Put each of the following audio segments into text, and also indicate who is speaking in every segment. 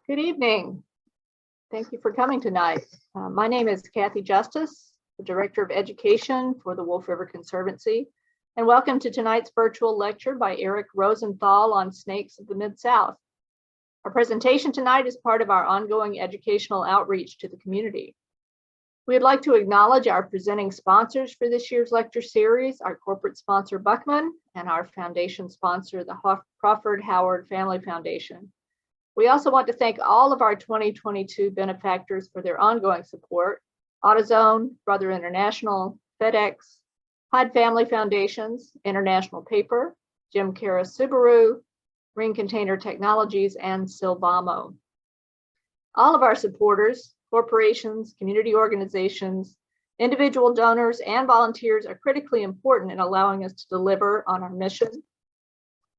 Speaker 1: Good evening. Thank you for coming tonight. My name is Kathy Justice, the Director of Education for the Wolf River Conservancy, and welcome to tonight's virtual lecture by Eric Rosenthal on snakes of the Mid-South. Our presentation tonight is part of our ongoing educational outreach to the community. We'd like to acknowledge our presenting sponsors for this year's lecture series, our corporate sponsor Buckman and our foundation sponsor, the Crawford Howard Family Foundation. We also want to thank all of our 2022 benefactors for their ongoing support: AutoZone, Brother International, FedEx, Hyde Family Foundations, International Paper, Jim Cara Subaru, Ring Container Technologies, and Silvamo. All of our supporters, corporations, community organizations, individual donors, and volunteers are critically important in allowing us to deliver on our mission,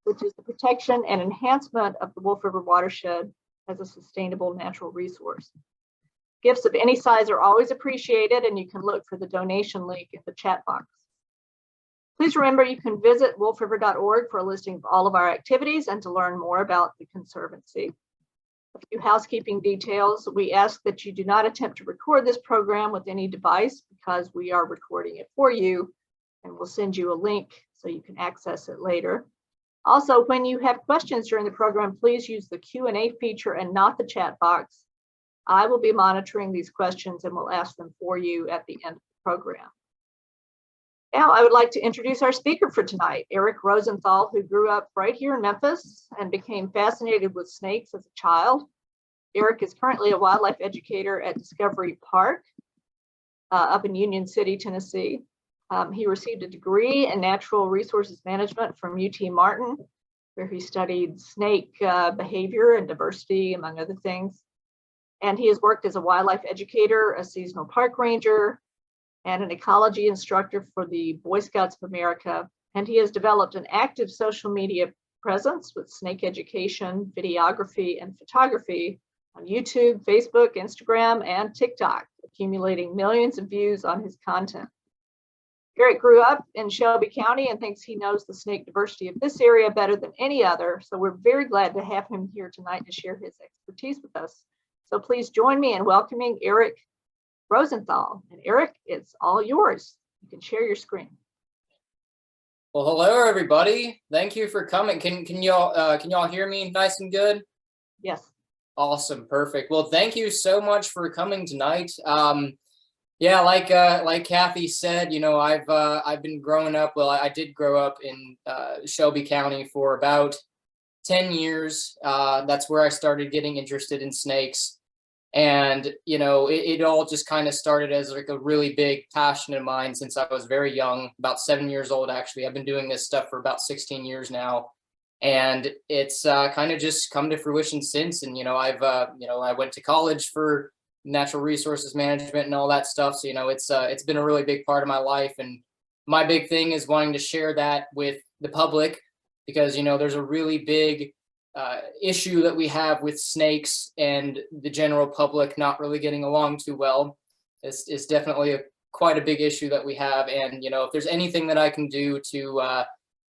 Speaker 1: which is the protection and enhancement of the Wolf River watershed as a sustainable natural resource. Gifts of any size are always appreciated, and you can look for the donation link in the chat box. Please remember you can visit wolfriver.org for a listing of all of our activities and to learn more about the Conservancy. A few housekeeping details. We ask that you do not attempt to record this program with any device because we are recording it for you, and we'll send you a link so you can access it later. Also, when you have questions during the program, please use the Q&A feature and not the chat box. I will be monitoring these questions and will ask them for you at the end of the program. Now, I would like to introduce our speaker for tonight, Eric Rosenthal, who grew up right here in Memphis and became fascinated with snakes as a child. Eric is currently a wildlife educator at Discovery Park up in Union City, Tennessee. He received a degree in natural resources management from UT Martin, where he studied snake behavior and diversity, among other things. And he has worked as a wildlife educator, a seasonal park ranger, and an ecology instructor for the Boy Scouts of America. And he has developed an active social media presence with snake education, videography, and photography on YouTube, Facebook, Instagram, and TikTok, accumulating millions of views on his content. Eric grew up in Shelby County and thinks he knows the snake diversity of this area better than any other. So we're very glad to have him here tonight to share his expertise with us. So please join me in welcoming Eric Rosenthal. And Eric, it's all yours. You can share your screen.
Speaker 2: Well, hello everybody. Thank you for coming. Can y'all hear me nice and good?
Speaker 1: Yes.
Speaker 2: Awesome, perfect. Well, thank you so much for coming tonight. Yeah, like Kathy said, you know, I've been growing up. Well, I did grow up in Shelby County for about 10 years. That's where I started getting interested in snakes. And, you know, it all just kind of started as like a really big passion of mine since I was very young, about 7 years old, actually. I've been doing this stuff for about 16 years now. And it's kind of just come to fruition since. And, you know, I went to college for natural resources management and all that stuff. So, you know, it's been a really big part of my life. And my big thing is wanting to share that with the public because, you know, there's a really big issue that we have with snakes and the general public not really getting along too well. It's definitely quite a big issue that we have. And, you know, if there's anything that I can do to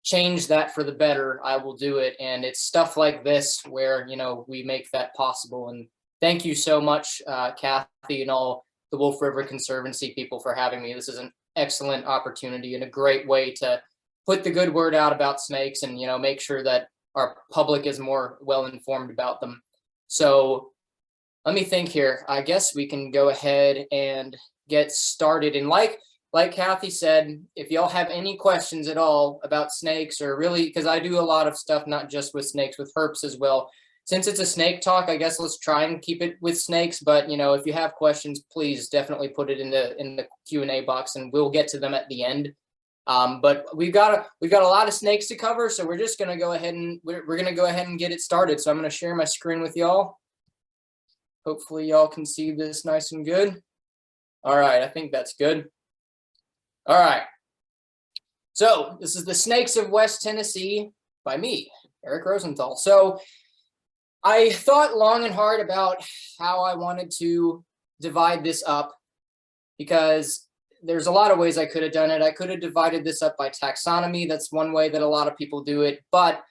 Speaker 2: change that for the better, I will do it. And it's stuff like this where, you know, we make that possible. And thank you so much, Kathy and all the Wolf River Conservancy people for having me. This is an excellent opportunity and a great way to put the good word out about snakes and, you know, make sure that our public is more well informed about them. So let me think here. I guess we can go ahead and get started. And like Kathy said, if y'all have any questions at all about snakes or really, because I do a lot of stuff, not just with snakes, with herps as well. Since it's a snake talk, I guess let's try and keep it with snakes. But, you know, if you have questions, please definitely put it in the Q&A box and we'll get to them at the end. But we've got a lot of snakes to cover, so we're just gonna go ahead and we're gonna go ahead and get it started. So I'm gonna share my screen with y'all. Hopefully y'all can see this nice and good. All right, I think that's good. All right. So this is the Snakes of West Tennessee by me, Eric Rosenthal. So I thought long and hard about how I wanted to divide this up because there's a lot of ways I could have done it. I could have divided this up by taxonomy. That's one way that a lot of people do it. But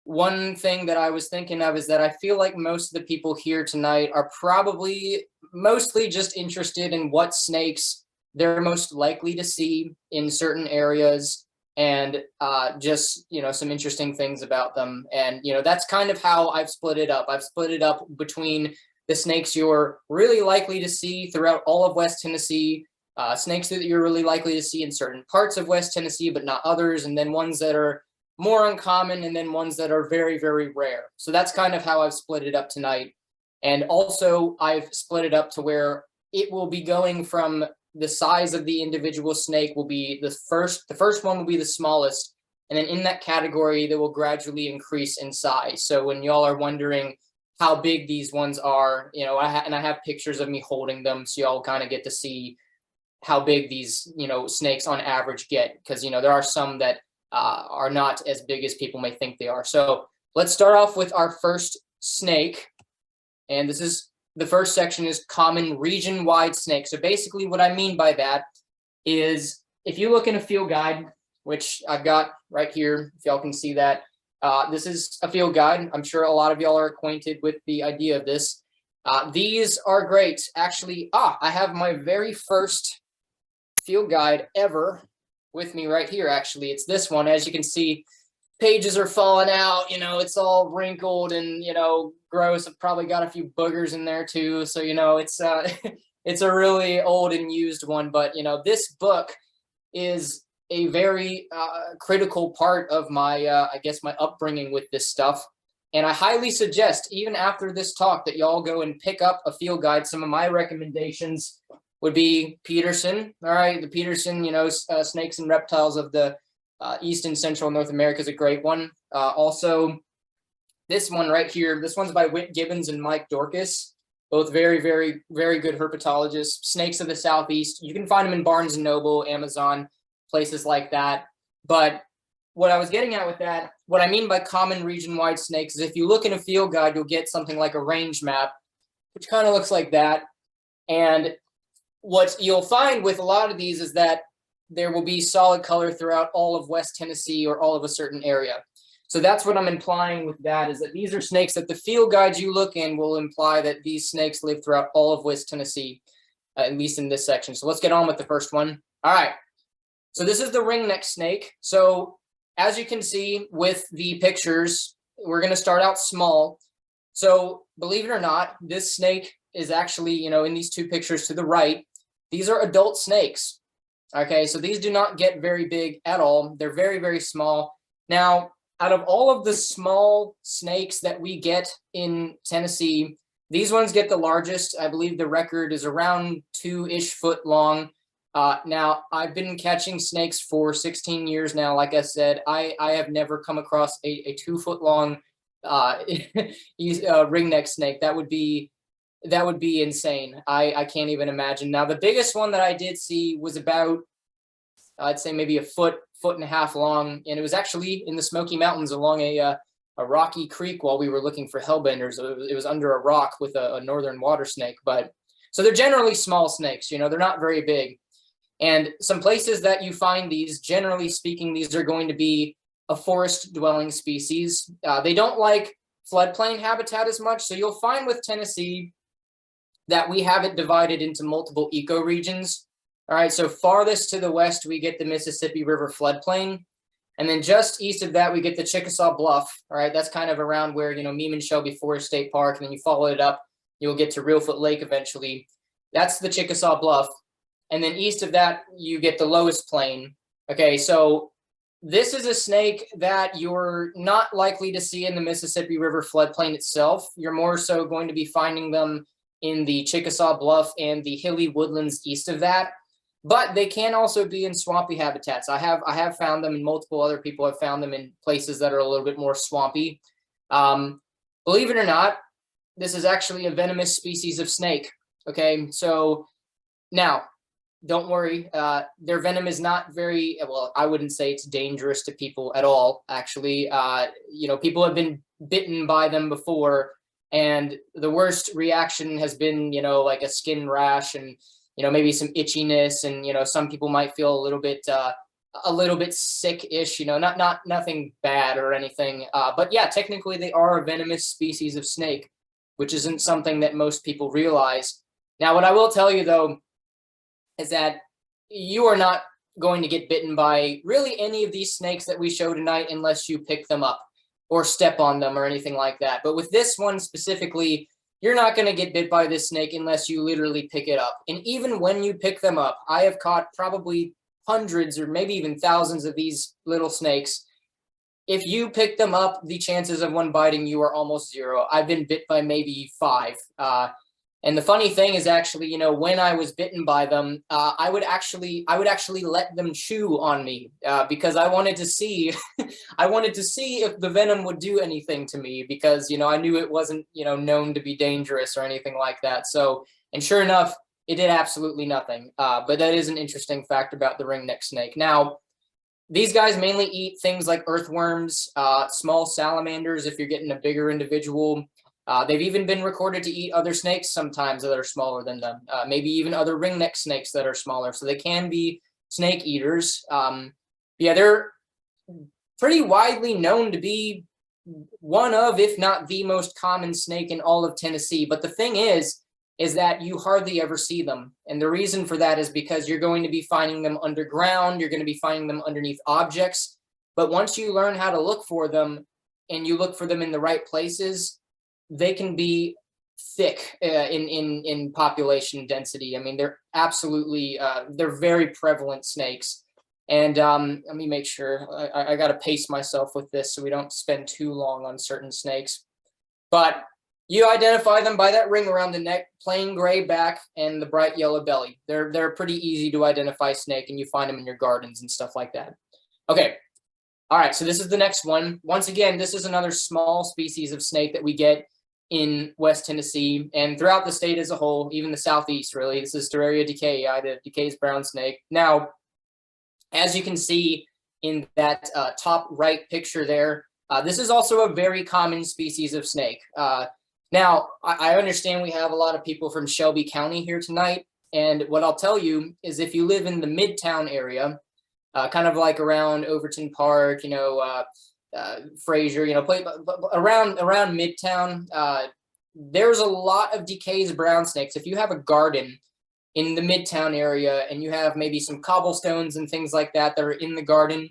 Speaker 2: one thing that I was thinking of is that I feel like most of the people here tonight are probably mostly just interested in what snakes they're most likely to see in certain areas, and just, some interesting things about them. And, that's kind of how I've split it up. I've split it up between the snakes you're really likely to see throughout all of West Tennessee, snakes that you're really likely to see in certain parts of West Tennessee, but not others, and then ones that are more uncommon, and then ones that are very, very rare. So that's kind of how I've split it up tonight. And also I've split it up to where it will be going from the size of the individual snake will be the first one will be the smallest. And then in that category, they will gradually increase in size. So when y'all are wondering how big these ones are, I have pictures of me holding them, so y'all kind of get to see how big these, snakes on average get, because, there are some that are not as big as people may think they are. So let's start off with our first snake. And the first section is common region-wide snakes. So basically what I mean by that is, if you look in a field guide, which I've got right here, if y'all can see that, this is a field guide. I'm sure a lot of y'all are acquainted with the idea of this. These are great. Actually, I have my very first field guide ever with me right here. Actually, it's this one. As you can see, pages are falling out, it's all wrinkled and, gross. I've probably got a few boogers in there too. So, it's it's a really old and used one, but, this book is a very critical part of my, I guess, my upbringing with this stuff. And I highly suggest, even after this talk, that y'all go and pick up a field guide. Some of my recommendations would be Peterson. All right, the Peterson, Snakes and Reptiles of the East and Central North America is a great one. Also, this one right here, this one's by Whit Gibbons and Mike Dorcas, both very, very, very good herpetologists. Snakes of the Southeast. You can find them in Barnes and Noble, Amazon, places like that. But what I was getting at with that, what I mean by common region-wide snakes is, if you look in a field guide, you'll get something like a range map, which kind of looks like that. And what you'll find with a lot of these is that there will be solid color throughout all of West Tennessee or all of a certain area. So that's what I'm implying with that, is that these are snakes that the field guides you look in will imply that these snakes live throughout all of West Tennessee, at least in this section. So let's get on with the first one. All right. So this is the ringneck snake. So as you can see with the pictures, we're going to start out small. So believe it or not, this snake is actually, in these two pictures to the right, these are adult snakes. Okay, so these do not get very big at all. They're very, very small. Now, out of all of the small snakes that we get in Tennessee, these ones get the largest. I believe the record is around 2-ish foot long. Now, I've been catching snakes for 16 years now. Like I said, I have never come across a 2-foot long ringneck snake. That would be insane. I can't even imagine. Now, the biggest one that I did see was about, I'd say maybe a foot and a half long, and it was actually in the Smoky Mountains along a rocky creek while we were looking for hellbenders. It was under a rock with a northern water snake. But so they're generally small snakes. They're not very big. And some places that you find these, generally speaking, these are going to be a forest dwelling species. They don't like floodplain habitat as much. So you'll find with Tennessee that we have it divided into multiple ecoregions. All right, so farthest to the west, we get the Mississippi River floodplain. And then just east of that, we get the Chickasaw Bluff. All right, that's kind of around where, Meeman Shelby Forest State Park, and then you follow it up, you'll get to Reelfoot Lake eventually. That's the Chickasaw Bluff. And then east of that, you get the lowest plain. Okay, so this is a snake that you're not likely to see in the Mississippi River floodplain itself. You're more so going to be finding them in the Chickasaw Bluff and the hilly woodlands east of that. But they can also be in swampy habitats. I have found them, and multiple other people have found them in places that are a little bit more swampy. Believe it or not, this is actually a venomous species of snake. Okay, so now, don't worry, their venom is not very, well, I wouldn't say it's dangerous to people at all, actually. People have been bitten by them before, and the worst reaction has been, like a skin rash and, maybe some itchiness, and, some people might feel a little bit a little bit sick-ish, nothing bad or anything. But yeah, technically they are a venomous species of snake, which isn't something that most people realize. Now, what I will tell you though, is that you are not going to get bitten by really any of these snakes that we show tonight unless you pick them up or step on them or anything like that. But with this one specifically, you're not going to get bit by this snake unless you literally pick it up. And even when you pick them up, I have caught probably hundreds or maybe even thousands of these little snakes. If you pick them up, the chances of one biting you are almost zero. I've been bit by maybe 5. And the funny thing is actually, when I was bitten by them, I would actually let them chew on me because I wanted to see, I wanted to see if the venom would do anything to me because, I knew it wasn't, known to be dangerous or anything like that. So, and sure enough, it did absolutely nothing. But that is an interesting fact about the ringneck snake. Now, these guys mainly eat things like earthworms, small salamanders if you're getting a bigger individual. They've even been recorded to eat other snakes sometimes that are smaller than them, maybe even other ringneck snakes that are smaller. So they can be snake eaters. Yeah, they're pretty widely known to be one of, if not the most common snake in all of Tennessee. But the thing is that you hardly ever see them. And the reason for that is because you're going to be finding them underground. You're going to be finding them underneath objects. But once you learn how to look for them and you look for them in the right places, they can be thick in population density. I mean, they're absolutely, they're very prevalent snakes. And let me make sure, I got to pace myself with this so we don't spend too long on certain snakes. But you identify them by that ring around the neck, plain gray back, and the bright yellow belly. They're a pretty easy to identify snake, and you find them in your gardens and stuff like that. Okay. All right, so this is the next one. Once again, this is another small species of snake that we get in West Tennessee and throughout the state as a whole, even the Southeast, really. This is Terraria decay, the Decay's brown snake. Now, as you can see in that top right picture there, this is also a very common species of snake. Now, I understand we have a lot of people from Shelby County here tonight, and what I'll tell you is if you live in the Midtown area, kind of like around Overton Park, Fraser, around Midtown, there's a lot of Decay's brown snakes. If you have a garden in the Midtown area and you have maybe some cobblestones and things like that are in the garden,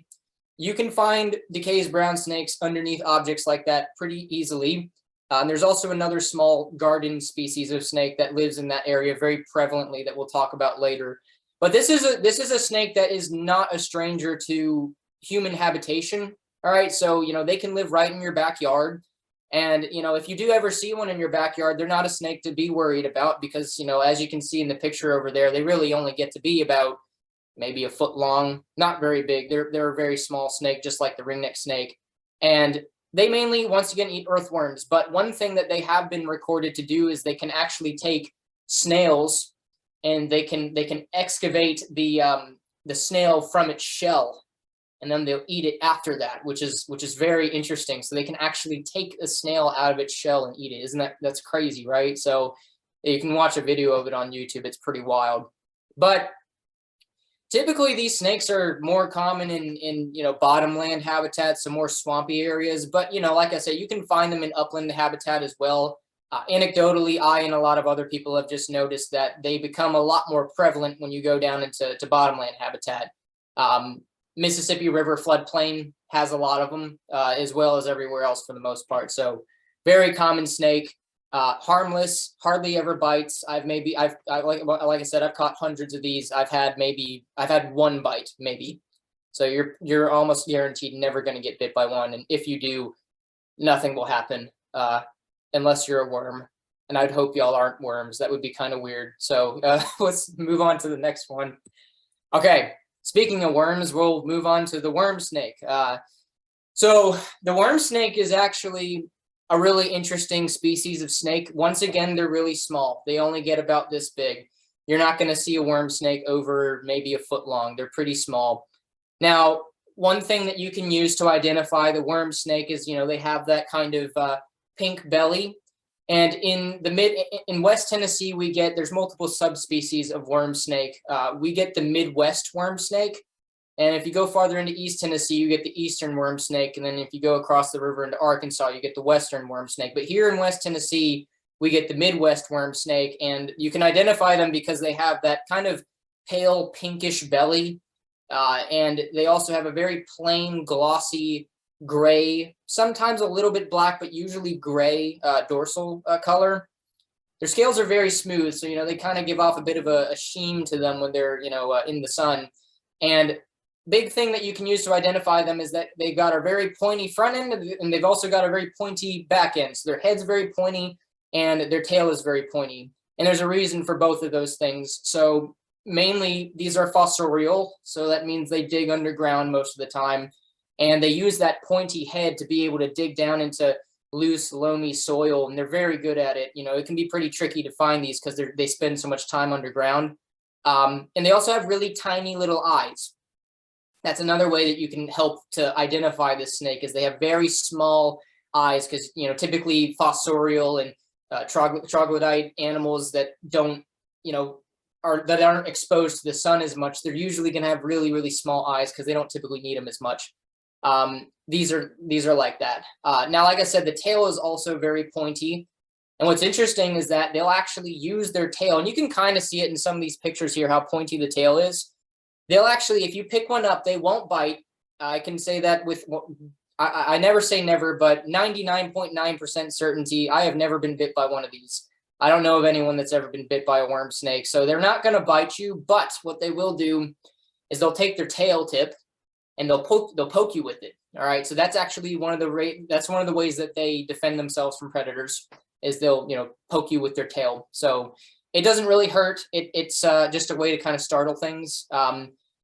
Speaker 2: you can find Decay's brown snakes underneath objects like that pretty easily. And there's also another small garden species of snake that lives in that area very prevalently that we'll talk about later. But this is a snake that is not a stranger to human habitation. All right, so they can live right in your backyard, and if you do ever see one in your backyard, they're not a snake to be worried about because as you can see in the picture over there, they really only get to be about maybe a foot long, not very big. They're a very small snake, just like the ringneck snake, and they mainly, once again, eat earthworms. But one thing that they have been recorded to do is they can actually take snails and they can excavate the snail from its shell, and then they'll eat it after that, which is very interesting. So they can actually take a snail out of its shell and eat it. That's crazy, right? So you can watch a video of it on YouTube. It's pretty wild. But typically these snakes are more common in bottomland habitats, some more swampy areas. But like I said, you can find them in upland habitat as well. Anecdotally, I and a lot of other people have just noticed that they become a lot more prevalent when you go down into bottomland habitat. Mississippi River floodplain has a lot of them, as well as everywhere else for the most part. So very common snake, harmless, hardly ever bites. Like I said, I've caught hundreds of these. I've had one bite maybe. So you're almost guaranteed never going to get bit by one. And if you do, nothing will happen, unless you're a worm. And I'd hope y'all aren't worms. That would be kind of weird. So let's move on to the next one. Okay. Speaking of worms, we'll move on to the worm snake. So the worm snake is actually a really interesting species of snake. Once again, they're really small. They only get about this big. You're not going to see a worm snake over maybe a foot long. They're pretty small. Now, one thing that you can use to identify the worm snake is, they have that kind of pink belly. And in West Tennessee, there's multiple subspecies of worm snake. We get the Midwest worm snake, And if you go farther into East Tennessee, you get the eastern worm snake. And then if you go across the river into Arkansas, you get the western worm snake. But here in West Tennessee, we get the Midwest worm snake. And you can identify them because they have that kind of pale pinkish belly. And they also have a very plain, glossy gray, sometimes a little bit black, but usually gray dorsal color. Their scales are very smooth, so they kind of give off a bit of a sheen to them when they're in the sun. And big thing that you can use to identify them is that they've got a very pointy front end, and they've also got a very pointy back end. So their head's very pointy and their tail is very pointy. And there's a reason for both of those things. So mainly these are fossorial, so that means they dig underground most of the time. And they use that pointy head to be able to dig down into loose, loamy soil, and they're very good at it. It can be pretty tricky to find these because they spend so much time underground. And they also have really tiny little eyes. That's another way that you can help to identify this snake, is they have very small eyes because typically fossorial and troglodyte animals that don't aren't exposed to the sun as much, they're usually going to have really, really small eyes because they don't typically need them as much. These are like that. Now, like I said, the tail is also very pointy. And what's interesting is that they'll actually use their tail, and you can kind of see it in some of these pictures here, how pointy the tail is. They'll actually, if you pick one up, they won't bite. I can say that with, I never say never, but 99.9% certainty, I have never been bit by one of these. I don't know of anyone that's ever been bit by a worm snake. So they're not going to bite you, but what they will do is they'll take their tail tip and they'll poke you with it. All right. So that's actually one of the ways that they defend themselves from predators, is they'll, poke you with their tail. So it doesn't really hurt. It's just a way to kind of startle things.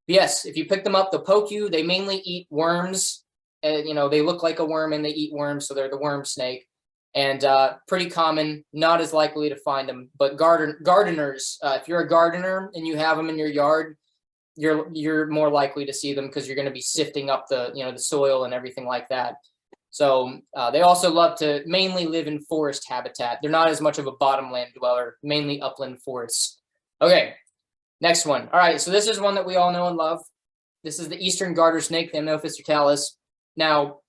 Speaker 2: Yes, if you pick them up, they'll poke you. They mainly eat worms. They look like a worm and they eat worms. So they're the worm snake, and pretty common, not as likely to find them. But gardeners, if you're a gardener and you have them in your yard, you're more likely to see them because you're going to be sifting up the the soil and everything like that. So they also love to mainly live in forest habitat. They're not as much of a bottomland dweller, mainly upland forests. Okay, next one. All right, so this is one that we all know and love. This is the eastern garter snake, the Amnophis totalis. Now,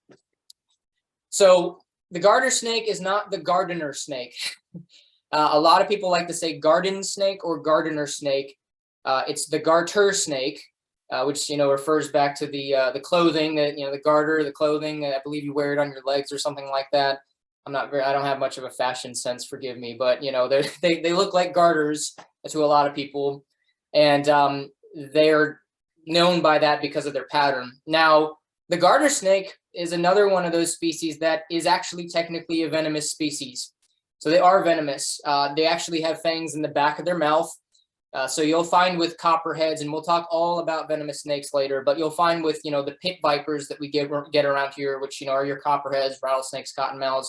Speaker 2: so the garter snake is not the gardener snake. A lot of people like to say garden snake or gardener snake. It's the garter snake, which refers back to the clothing that the garter, the clothing. I believe you wear it on your legs or something like that. I don't have much of a fashion sense, forgive me, but they look like garters to a lot of people, and they're known by that because of their pattern. Now, the garter snake is another one of those species that is actually technically a venomous species. So they are venomous. They actually have fangs in the back of their mouth. So you'll find with copperheads, and we'll talk all about venomous snakes later, but you'll find with, the pit vipers that we get around here, which, are your copperheads, rattlesnakes, cottonmouths.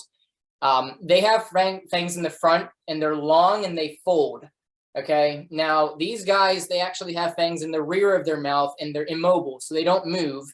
Speaker 2: They have fangs in the front, and they're long and they fold. Okay. Now these guys, they actually have fangs in the rear of their mouth, and they're immobile, so they don't move.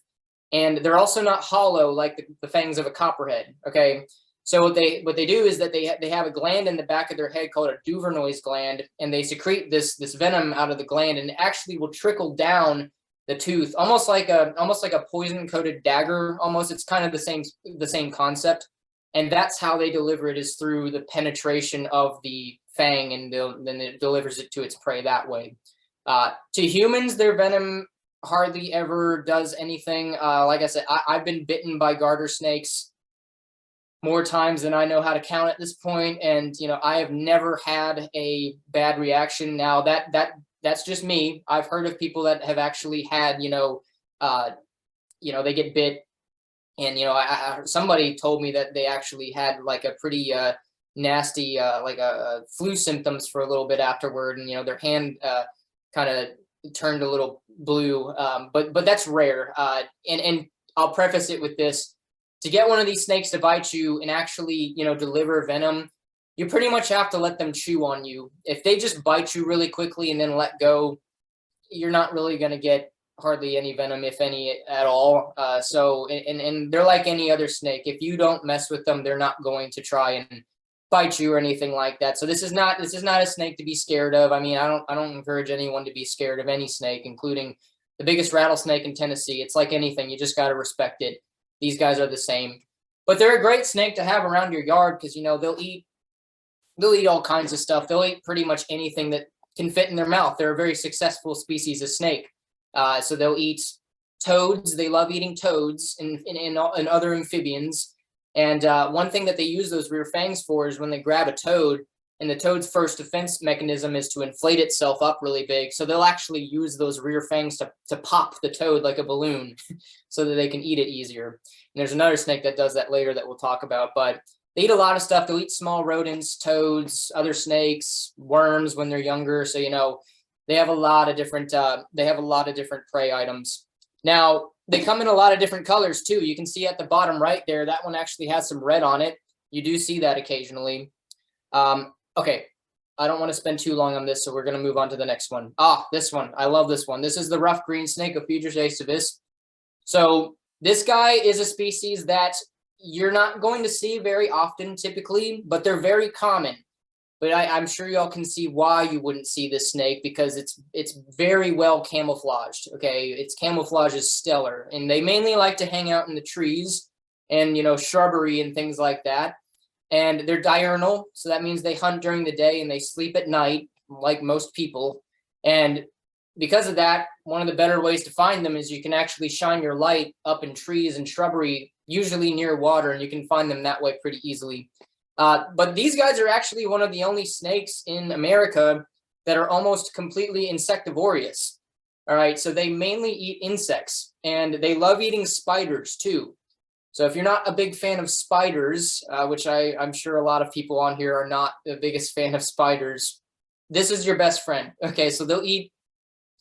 Speaker 2: And they're also not hollow like the fangs of a copperhead. Okay. So what they do is that they have a gland in the back of their head called a Duvernoy's gland, and they secrete this venom out of the gland, and it actually will trickle down the tooth, almost like a poison coated dagger. Almost, it's kind of the same concept, and that's how they deliver it, is through the penetration of the fang, and then it delivers it to its prey that way. To humans, their venom hardly ever does anything. Like I said, I've been bitten by garter snakes more times than I know how to count at this point, and I have never had a bad reaction. Now that's just me. I've heard of people that have actually had they get bit, and somebody told me that they actually had like a pretty nasty flu symptoms for a little bit afterward, and their hand kind of turned a little blue, but that's rare. And I'll preface it with this: to get one of these snakes to bite you and actually, deliver venom, you pretty much have to let them chew on you. If they just bite you really quickly and then let go, you're not really going to get hardly any venom, if any at all. So they're like any other snake. If you don't mess with them, they're not going to try and bite you or anything like that. So this is not a snake to be scared of. I mean, I don't encourage anyone to be scared of any snake, including the biggest rattlesnake in Tennessee. It's like anything, you just got to respect it. These guys are the same. But they're a great snake to have around your yard because, you know, they'll eat all kinds of stuff. They'll eat pretty much anything that can fit in their mouth. They're a very successful species of snake. So they'll eat toads. They love eating toads and other amphibians. And one thing that they use those rear fangs for is when they grab a toad, and the toad's first defense mechanism is to inflate itself up really big. So they'll actually use those rear fangs to pop the toad like a balloon so that they can eat it easier. And there's another snake that does that later that we'll talk about. But they eat a lot of stuff. They'll eat small rodents, toads, other snakes, worms when they're younger. So, you know, they have a lot of different prey items. Now, they come in a lot of different colors too. You can see at the bottom right there, that one actually has some red on it. You do see that occasionally. Okay, I don't want to spend too long on this, so we're going to move on to the next one. This one. I love this one. This is the rough green snake, Ephedrus aestivus. So this guy is a species that you're not going to see very often typically, but they're very common. But I'm sure y'all can see why you wouldn't see this snake, because it's very well camouflaged. Okay, its camouflage is stellar, and they mainly like to hang out in the trees and, you know, shrubbery and things like that. And they're diurnal, so that means they hunt during the day and they sleep at night, like most people. And because of that, one of the better ways to find them is you can actually shine your light up in trees and shrubbery, usually near water, and you can find them that way pretty easily. But these guys are actually one of the only snakes in America that are almost completely insectivorous. All right, so they mainly eat insects, and they love eating spiders too. So if you're not a big fan of spiders, which I'm sure a lot of people on here are not the biggest fan of spiders, this is your best friend. Okay, so they'll eat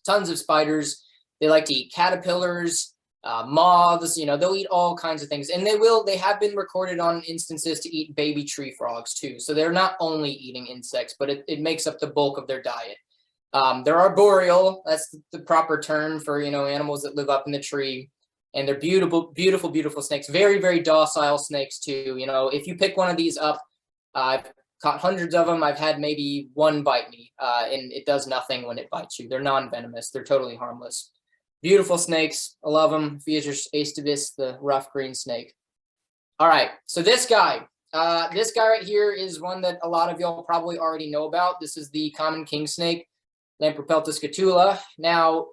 Speaker 2: tons of spiders. They like to eat caterpillars, moths, you know, they'll eat all kinds of things. And they have been recorded on instances to eat baby tree frogs too. So they're not only eating insects, but it makes up the bulk of their diet. They're arboreal. That's the proper term for, you know, animals that live up in the tree. And they're beautiful, beautiful, beautiful snakes. Very, very docile snakes too. You know, if you pick one of these up, I've caught hundreds of them. I've had maybe one bite me, and it does nothing when it bites you. They're non-venomous. They're totally harmless. Beautiful snakes. I love them. Ephedrus aestivus, the rough green snake. All right, so this guy right here is one that a lot of y'all probably already know about. This is the common king snake, Lampropeltis scutula. Now,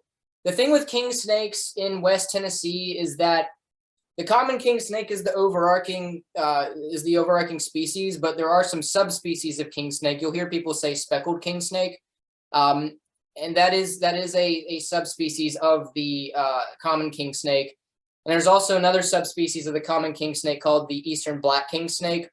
Speaker 2: the thing with king snakes in West Tennessee is that the common king snake is the overarching species, but there are some subspecies of king snake. You'll hear people say speckled king snake, and that is a subspecies of the common king snake. And there's also another subspecies of the common king snake called the eastern black king snake.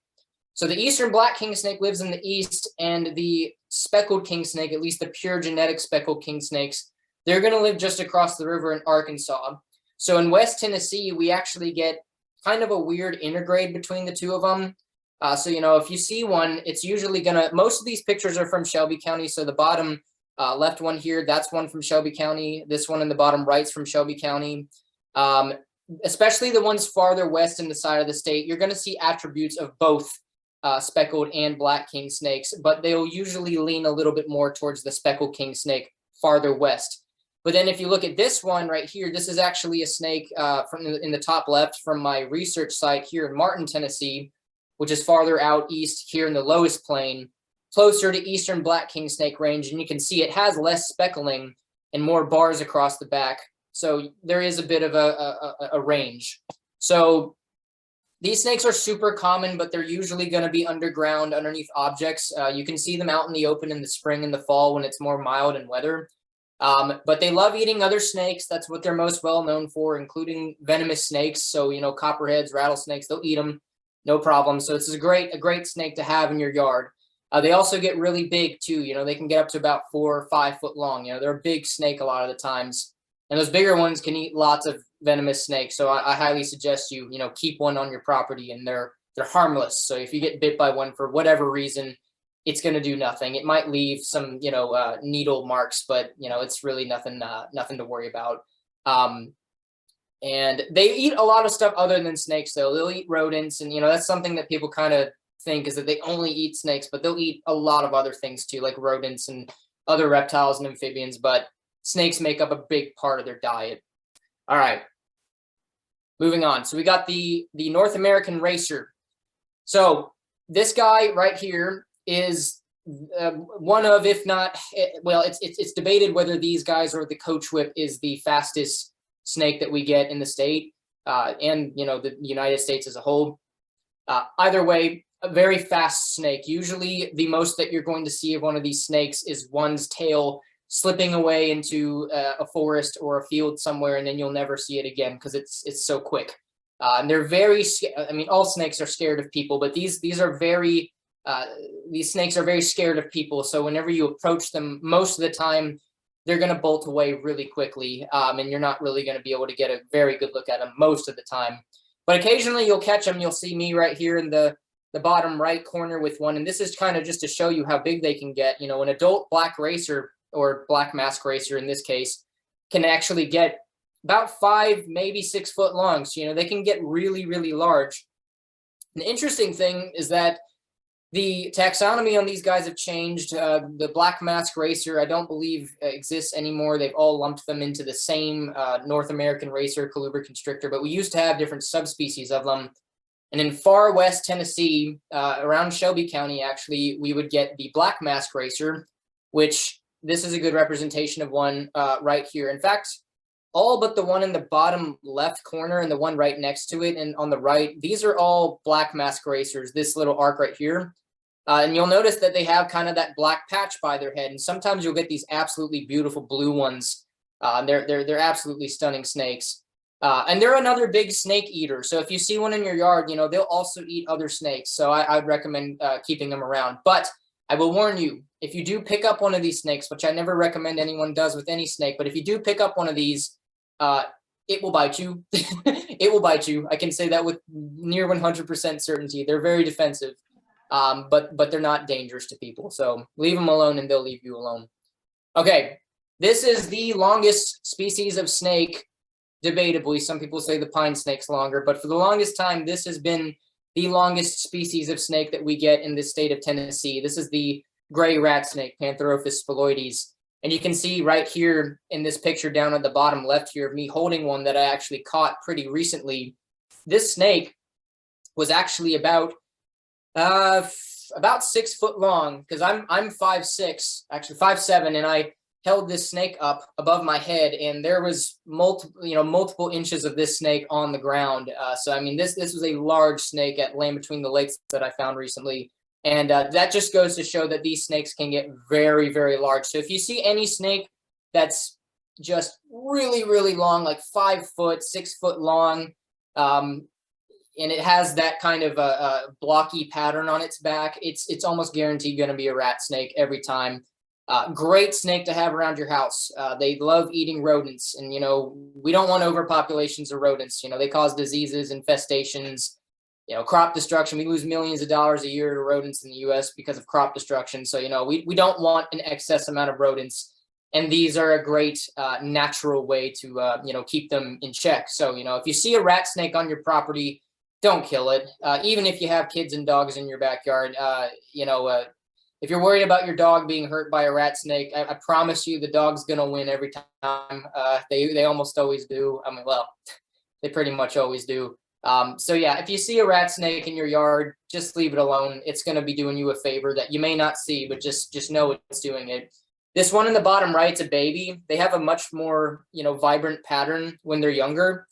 Speaker 2: So the eastern black king snake lives in the east, and the speckled king snake, at least the pure genetic speckled king snakes, they're going to live just across the river in Arkansas. So in West Tennessee, we actually get kind of a weird intergrade between the two of them. So, you know, if you see one, it's usually most of these pictures are from Shelby County. So the bottom left one here, that's one from Shelby County. This one in the bottom right's from Shelby County. Especially the ones farther west in the side of the state, you're going to see attributes of both speckled and black king snakes, but they'll usually lean a little bit more towards the speckled king snake farther west. But then if you look at this one right here, this is actually a snake in the top left from my research site here in Martin, Tennessee, which is farther out east here in the lowest plain, closer to eastern black king snake range. And you can see it has less speckling and more bars across the back. So there is a bit of a range. So these snakes are super common, but they're usually going to be underground underneath objects. You can see them out in the open in the spring and the fall when it's more mild and weather. But they love eating other snakes. That's what they're most well known for, including venomous snakes. So, you know, copperheads, rattlesnakes, they'll eat them, no problem. So this is a great snake to have in your yard. They also get really big too. You know, they can get up to about 4 or 5 foot long. You know, they're a big snake a lot of the times. And those bigger ones can eat lots of venomous snakes. So I highly suggest you know, keep one on your property, and they're harmless. So if you get bit by one for whatever reason, it's going to do nothing. It might leave some, you know, needle marks, but, you know, it's really nothing to worry about. And they eat a lot of stuff other than snakes, though. They'll eat rodents, and, you know, that's something that people kind of think is that they only eat snakes, but they'll eat a lot of other things too, like rodents and other reptiles and amphibians. But snakes make up a big part of their diet. All right, moving on. So we got the North American racer. So this guy right here is one of, if not, well, it's debated whether these guys or the coach whip is the fastest snake that we get in the state, and the United States as a whole. Either way, a very fast snake. Usually the most that you're going to see of one of these snakes is one's tail slipping away into a forest or a field somewhere, and then you'll never see it again because it's so quick. And they're very, I mean, all snakes are scared of people, but these are very, these snakes are very scared of people. So whenever you approach them, most of the time, they're going to bolt away really quickly. And you're not really going to be able to get a very good look at them most of the time. But occasionally you'll catch them. You'll see me right here in the bottom right corner with one. And this is kind of just to show you how big they can get. You know, an adult black racer, or black mask racer in this case, can actually get about 5, maybe 6 foot long. So, they can get really, really large. And the interesting thing is that the taxonomy on these guys have changed. The black mask racer, I don't believe exists anymore. They've all lumped them into the same North American racer, colubrid constrictor, but we used to have different subspecies of them. And in far west Tennessee, around Shelby County, actually, we would get the black mask racer, which this is a good representation of one right here. In fact, all but the one in the bottom left corner and the one right next to it and on the right, these are all black mask racers, this little arc right here. And you'll notice that they have kind of that black patch by their head. And sometimes you'll get these absolutely beautiful blue ones. They're absolutely stunning snakes. And they're another big snake eater. So if you see one in your yard, they'll also eat other snakes. So I'd recommend keeping them around. But I will warn you, if you do pick up one of these snakes, which I never recommend anyone does with any snake, but if you do pick up one of these, it will bite you. It will bite you. I can say that with near 100% certainty. They're very defensive, but they're not dangerous to people. So leave them alone and they'll leave you alone. Okay, this is the longest species of snake, debatably. Some people say the pine snake's longer, but for the longest time, this has been the longest species of snake that we get in the state of Tennessee. This is the gray rat snake, Pantherophis spheloides. And you can see right here in this picture down at the bottom left here of me holding one that I actually caught pretty recently. This snake was actually about 6 foot long, because I'm 5'6", actually 5'7", and I held this snake up above my head, and there was multiple inches of this snake on the ground. So I mean, this was a large snake at Land Between the Lakes that I found recently. And that just goes to show that these snakes can get very, very large. So if you see any snake that's just really, really long, like 5 foot, 6 foot long, and it has that kind of a blocky pattern on its back, it's almost guaranteed going to be a rat snake every time. Great snake to have around your house. They love eating rodents, and we don't want overpopulations of rodents. They cause diseases, infestations, crop destruction. We lose millions of dollars a year to rodents in the U.S. because of crop destruction. So, we don't want an excess amount of rodents. And these are a great natural way to, keep them in check. So, if you see a rat snake on your property, don't kill it. Even if you have kids and dogs in your backyard, if you're worried about your dog being hurt by a rat snake, I promise you the dog's going to win every time. They almost always do. I mean, well, they pretty much always do. So yeah, if you see a rat snake in your yard, just leave it alone. It's going to be doing you a favor that you may not see, but just know it's doing it. This one in the bottom right's a baby. They have a much more, vibrant pattern when they're younger.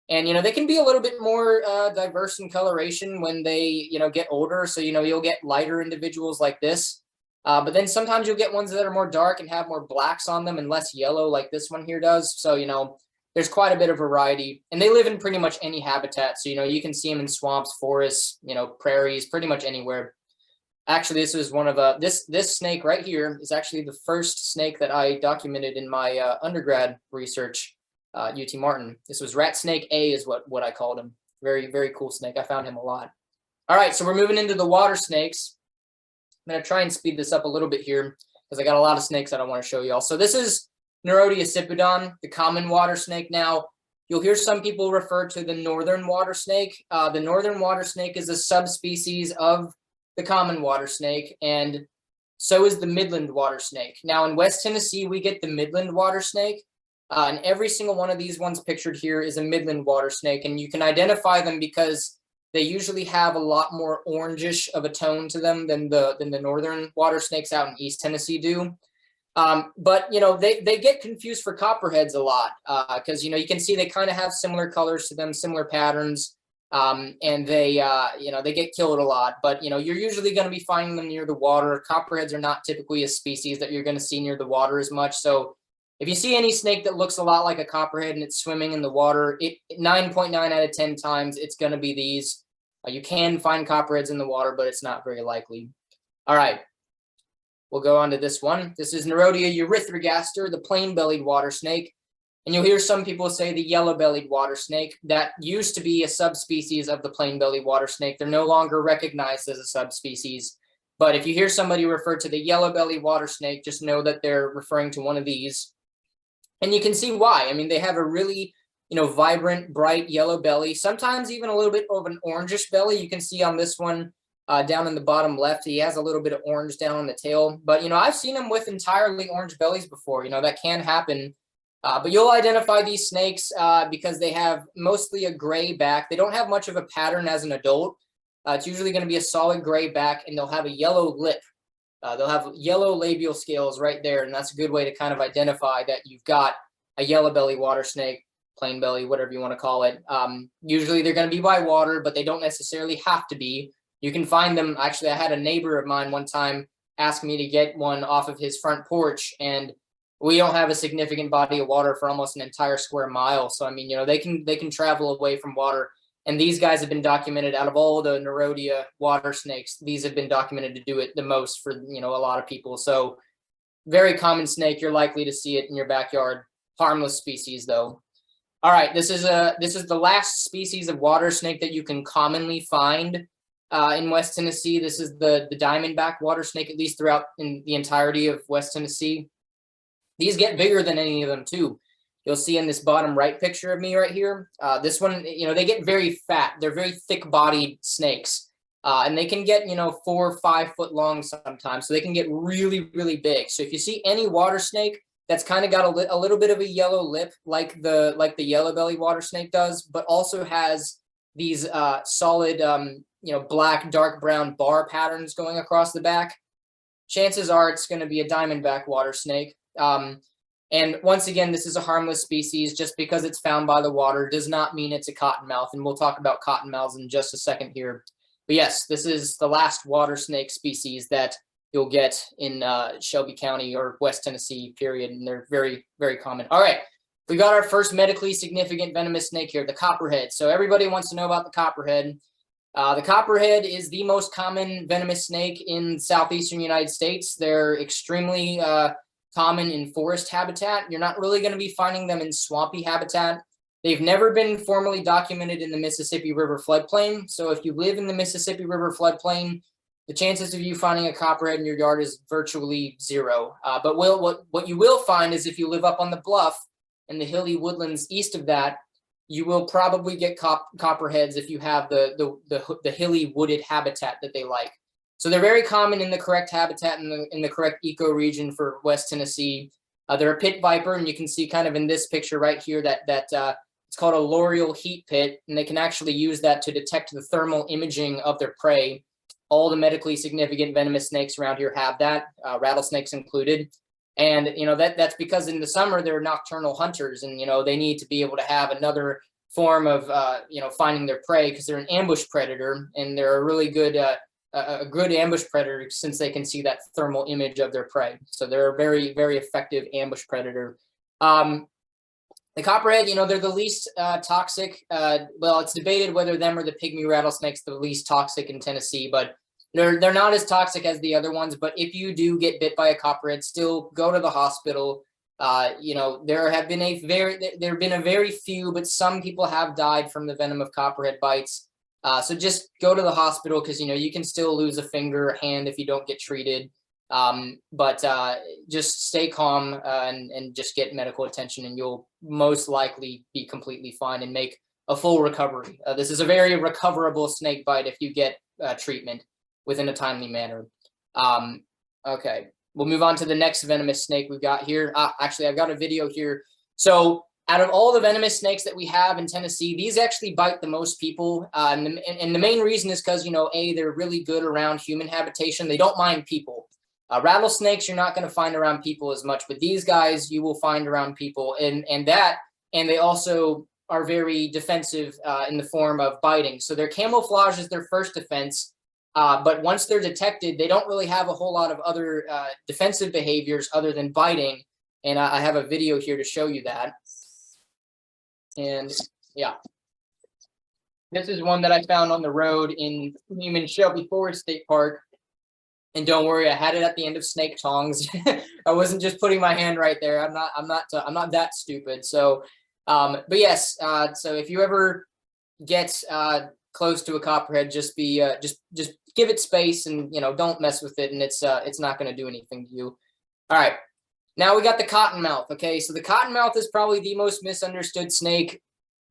Speaker 2: And, they can be a little bit more diverse in coloration when they, get older. So, you'll get lighter individuals like this. But then sometimes you'll get ones that are more dark and have more blacks on them and less yellow like this one here does. So, there's quite a bit of variety, and they live in pretty much any habitat. So, you can see them in swamps, forests, prairies, pretty much anywhere. Actually, this is one of this snake right here is actually the first snake that I documented in my undergrad research, UT Martin. This was rat snake A is what I called him. Very, very cool snake. I found him a lot. All right, so we're moving into the water snakes. I'm going to try and speed this up a little bit here because I got a lot of snakes that I want to show y'all. So this is Nerodia cipodon, the common water snake. Now, you'll hear some people refer to the northern water snake. The northern water snake is a subspecies of the common water snake. And So is the Midland water snake. Now in West Tennessee, we get the Midland water snake. And every single one of these ones pictured here is a Midland water snake. And you can identify them because they usually have a lot more orangish of a tone to them than the northern water snakes out in East Tennessee do. But they get confused for copperheads a lot because you can see they kind of have similar colors to them, similar patterns, and they get killed a lot. But you're usually going to be finding them near the water. Copperheads are not typically a species that you're going to see near the water as much. So if you see any snake that looks a lot like a copperhead and it's swimming in the water, 9.9 out of 10 times it's going to be these. You can find copperheads in the water, but it's not very likely. All right. We'll go on to this one. This is Nerodia erythrogaster, the plain-bellied water snake. And you'll hear some people say the yellow-bellied water snake. That used to be a subspecies of the plain-bellied water snake. They're no longer recognized as a subspecies. But if you hear somebody refer to the yellow-bellied water snake, just know that they're referring to one of these. And you can see why. I mean, they have a really, vibrant, bright yellow belly, sometimes even a little bit of an orangish belly. You can see on this one down in the bottom left, he has a little bit of orange down on the tail. But, I've seen them with entirely orange bellies before. That can happen. But you'll identify these snakes because they have mostly a gray back. They don't have much of a pattern as an adult. It's usually going to be a solid gray back, and they'll have a yellow lip. They'll have yellow labial scales right there, and that's a good way to kind of identify that you've got a yellow belly water snake, plain belly, whatever you want to call it. Usually they're going to be by water, but they don't necessarily have to be. You can find them. Actually, I had a neighbor of mine one time ask me to get one off of his front porch, and we don't have a significant body of water for almost an entire square mile. So, I mean, they can travel away from water. And these guys have been documented out of all the Nerodia water snakes. These have been documented to do it the most for, a lot of people. So very common snake. You're likely to see it in your backyard. Harmless species, though. All right, this is the last species of water snake that you can commonly find in West Tennessee. This is the diamondback water snake, at least throughout in the entirety of West Tennessee. These get bigger than any of them too. You'll see in this bottom right picture of me right here. This one, they get very fat. They're very thick-bodied snakes, and they can get 4 or 5 foot long sometimes. So they can get really, really big. So if you see any water snake that's kind of got a little bit of a yellow lip, like the yellow-bellied water snake does, but also has these solid, black, dark brown bar patterns going across the back, chances are it's going to be a diamondback water snake. And once again, this is a harmless species. Just because it's found by the water does not mean it's a cottonmouth. And we'll talk about cottonmouths in just a second here. But yes, this is the last water snake species that you'll get in Shelby County or West Tennessee, period. And they're very, very common. All right, we got our first medically significant venomous snake here, the copperhead. So everybody wants to know about the copperhead. The copperhead is the most common venomous snake in southeastern United States. They're extremely common in forest habitat. You're not really going to be finding them in swampy habitat. They've never been formally documented in the Mississippi River floodplain. So if you live in the Mississippi River floodplain, the chances of you finding a copperhead in your yard is virtually zero. But what you will find is if you live up on the bluff and the hilly woodlands east of that, you will probably get copperheads if you have the hilly wooded habitat that they like. So they're very common in the correct habitat in the correct ecoregion for West Tennessee. They're a pit viper, and you can see kind of in this picture right here that it's called a L'Oreal heat pit, and they can actually use that to detect the thermal imaging of their prey. All the medically significant venomous snakes around here have that, rattlesnakes included. And that's because in the summer they're nocturnal hunters, and they need to be able to have another form of finding their prey because they're an ambush predator, and they're a really good a good ambush predator since they can see that thermal image of their prey. So they're a very, very effective ambush predator. The copperhead, they're the least toxic. Well, it's debated whether them or the pygmy rattlesnake's the least toxic in Tennessee, but they're not as toxic as the other ones. But if you do get bit by a copperhead, still go to the hospital. There have been a very few, but some people have died from the venom of copperhead bites. So just go to the hospital because, you can still lose a finger or hand if you don't get treated. But just stay calm and just get medical attention, and you'll most likely be completely fine and make a full recovery. This is a very recoverable snake bite if you get treatment within a timely manner. Okay, we'll move on to the next venomous snake we've got here. Actually, I've got a video here. So out of all the venomous snakes that we have in Tennessee, these actually bite the most people. And the main reason is because, they're really good around human habitation. They don't mind people. Rattlesnakes, you're not going to find around people as much, but these guys you will find around people. And they also are very defensive in the form of biting. So their camouflage is their first defense. But once they're detected, they don't really have a whole lot of other defensive behaviors other than biting. And I have a video here to show you that. And yeah, this is one that I found on the road in Shelby Forest State Park. And don't worry, I had it at the end of snake tongs. I wasn't just putting my hand right there. I'm not that stupid. So, but yes. So if you ever get close to a copperhead, just give it space and don't mess with it, and it's not going to do anything to you. All right. Now we got the cottonmouth. Okay, so the cottonmouth is probably the most misunderstood snake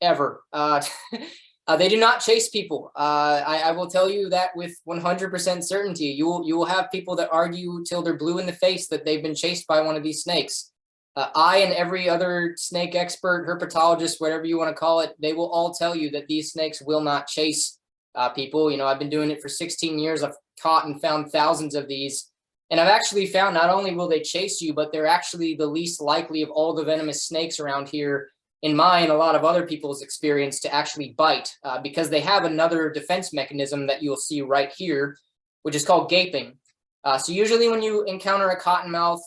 Speaker 2: ever. They do not chase people. I will tell you that with 100% certainty. You will have people that argue till they're blue in the face that they've been chased by one of these snakes. I and every other snake expert, herpetologist, whatever you want to call it, they will all tell you that these snakes will not chase people. I've been doing it for 16 years. I've caught and found thousands of these. And I've actually found not only will they chase you, but they're actually the least likely of all the venomous snakes around here, in my and a lot of other people's experience, to actually bite because they have another defense mechanism that you'll see right here, which is called gaping. So usually when you encounter a cottonmouth,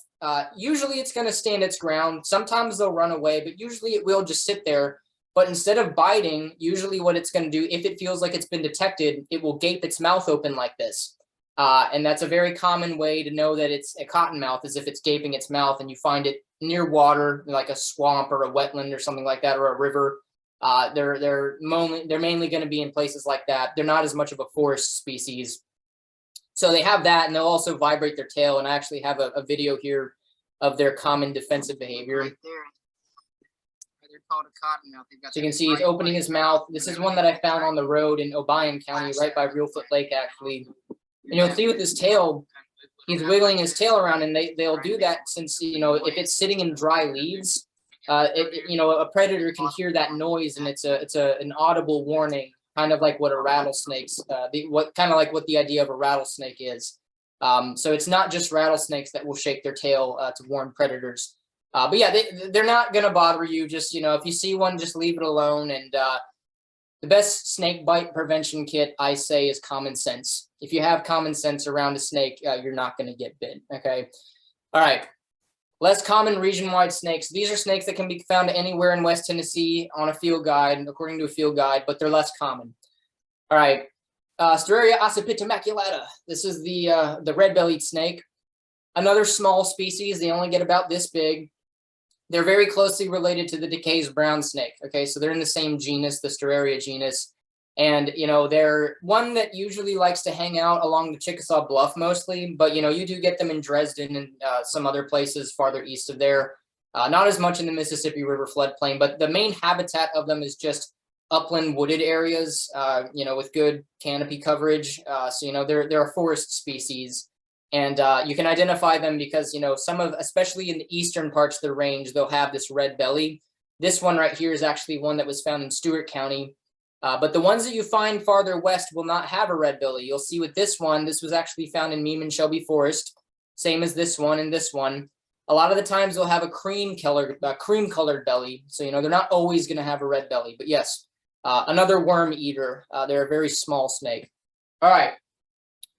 Speaker 2: usually it's going to stand its ground. Sometimes they'll run away, but usually it will just sit there. But instead of biting, usually what it's going to do, if it feels like it's been detected, it will gape its mouth open like this. And that's a very common way to know that it's a cottonmouth, is if it's gaping its mouth and you find it near water, like a swamp or a wetland or something like that, or a river. They're mainly going to be in places like that. They're not as much of a forest species. So they have that, and they'll also vibrate their tail. And I actually have a video here of their common defensive behavior. Right there. They're called a cottonmouth. So you can see he's opening his mouth. This is one that I found on the road in Obion County, right by Reelfoot Lake, actually. And you'll see with his tail, he's wiggling his tail around, and they'll do that since, if it's sitting in dry leaves, a predator can hear that noise, and it's an audible warning, kind of like what a rattlesnake's, what the idea of a rattlesnake is. So it's not just rattlesnakes that will shake their tail to warn predators. But yeah, they're not going to bother you. Just, if you see one, just leave it alone. And the best snake bite prevention kit, I say, is common sense. If you have common sense around a snake, you're not going to get bit. Okay. All right. Less common region-wide snakes. These are snakes that can be found anywhere in West Tennessee on a field guide, according to a field guide, but they're less common. All right. Stereria accipita maculata. This is the red-bellied snake. Another small species. They only get about this big. They're very closely related to the DeKay's brown snake. Okay, so they're in the same genus, the Stereria genus. And, they're one that usually likes to hang out along the Chickasaw Bluff mostly. But, you do get them in Dresden and some other places farther east of there. Not as much in the Mississippi River floodplain, but the main habitat of them is just upland wooded areas, with good canopy coverage. So, they're a forest species. And you can identify them because, especially in the eastern parts of the range, they'll have this red belly. This one right here is actually one that was found in Stewart County. But the ones that you find farther west will not have a red belly. You'll see with this one, this was actually found in Meeman Shelby Forest, same as this one and this one. A lot of the times they'll have a cream-colored belly. So, they're not always going to have a red belly. But yes, another worm eater. They're a very small snake. All right.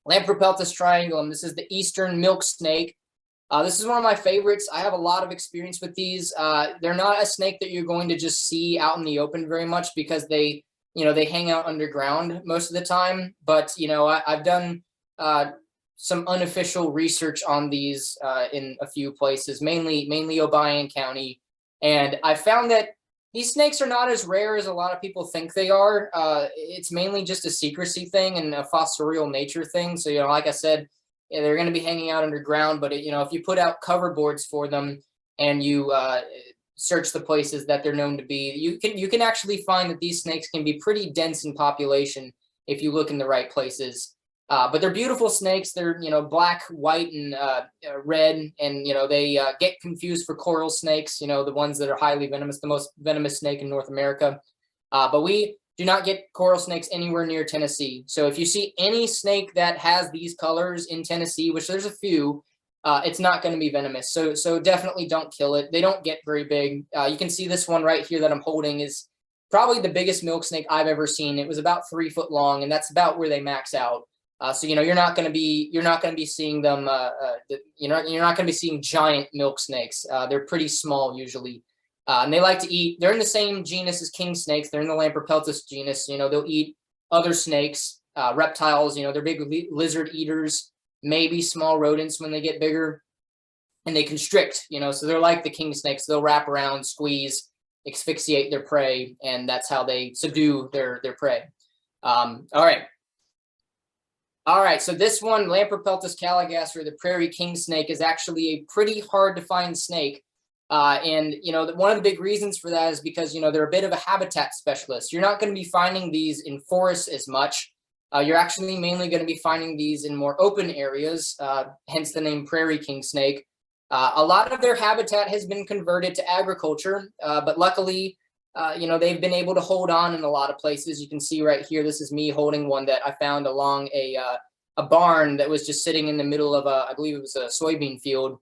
Speaker 2: Lampropeltis triangulum. This is the eastern milk snake. This is one of my favorites. I have a lot of experience with these. They're not a snake that you're going to just see out in the open very much because they hang out underground most of the time. But, I've done some unofficial research on these in a few places, mainly Obion County. And I found that these snakes are not as rare as a lot of people think they are. It's mainly just a secrecy thing and a fossorial nature thing. So, like I said, they're going to be hanging out underground. But, if you put out cover boards for them and you search the places that they're known to be, you can actually find that these snakes can be pretty dense in population if you look in the right places. But they're beautiful snakes. They're, black, white, and red, and they get confused for coral snakes. The ones that are highly venomous, the most venomous snake in North America. But we do not get coral snakes anywhere near Tennessee. So if you see any snake that has these colors in Tennessee, which there's a few, it's not going to be venomous. So definitely don't kill it. They don't get very big. You can see this one right here that I'm holding is probably the biggest milk snake I've ever seen. It was about 3 foot long, and that's about where they max out. So you're not going to be seeing them. You're not going to be seeing giant milk snakes. They're pretty small usually. And they like to eat. They're in the same genus as king snakes. They're in the Lampropeltis genus. They'll eat other snakes, reptiles. They're big lizard eaters, maybe small rodents when they get bigger, and they constrict. So they're like the king snakes. They'll wrap around, squeeze, asphyxiate their prey, and that's how they subdue their prey. All right. So this one, Lampropeltis caligaster, the prairie king snake, is actually a pretty hard to find snake. And one of the big reasons for that is because they're a bit of a habitat specialist. You're not going to be finding these in forests as much. You're actually mainly going to be finding these in more open areas, hence the name prairie king snake. A lot of their habitat has been converted to agriculture, but luckily, they've been able to hold on in a lot of places. You can see right here, this is me holding one that I found along a barn that was just sitting in the middle of I believe it was a soybean field.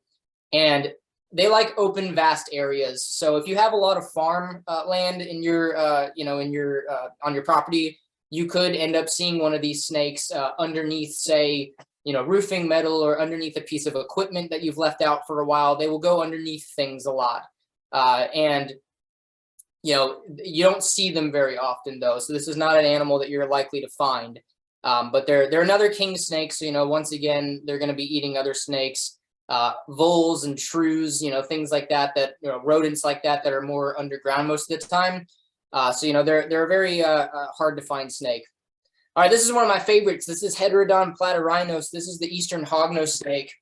Speaker 2: And they like open, vast areas. So if you have a lot of farm land in your, on your property, you could end up seeing one of these snakes underneath, say, roofing metal, or underneath a piece of equipment that you've left out for a while. They will go underneath things a lot. And you don't see them very often, though. So this is not an animal that you're likely to find. But they're another king snake. So, once again, they're going to be eating other snakes. Voles and shrews, things like that, rodents like that are more underground most of the time. So, they're a very hard to find snake. All right, this is one of my favorites. This is Heterodon platyrrhinos. This is the eastern hognose snake.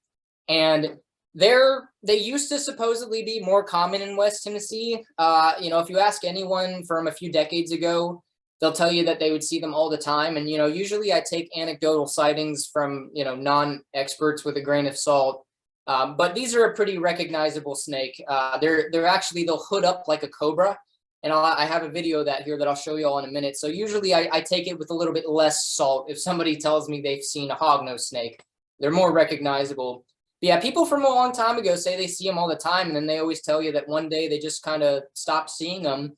Speaker 2: And they used to supposedly be more common in West Tennessee. If you ask anyone from a few decades ago, they'll tell you that they would see them all the time. And, usually I take anecdotal sightings from, non-experts with a grain of salt. But these are a pretty recognizable snake. They'll hood up like a cobra. And I have a video of that here that I'll show you all in a minute. So usually I take it with a little bit less salt. If somebody tells me they've seen a hognose snake, they're more recognizable. But yeah, people from a long time ago say they see them all the time. And then they always tell you that one day they just kind of stopped seeing them.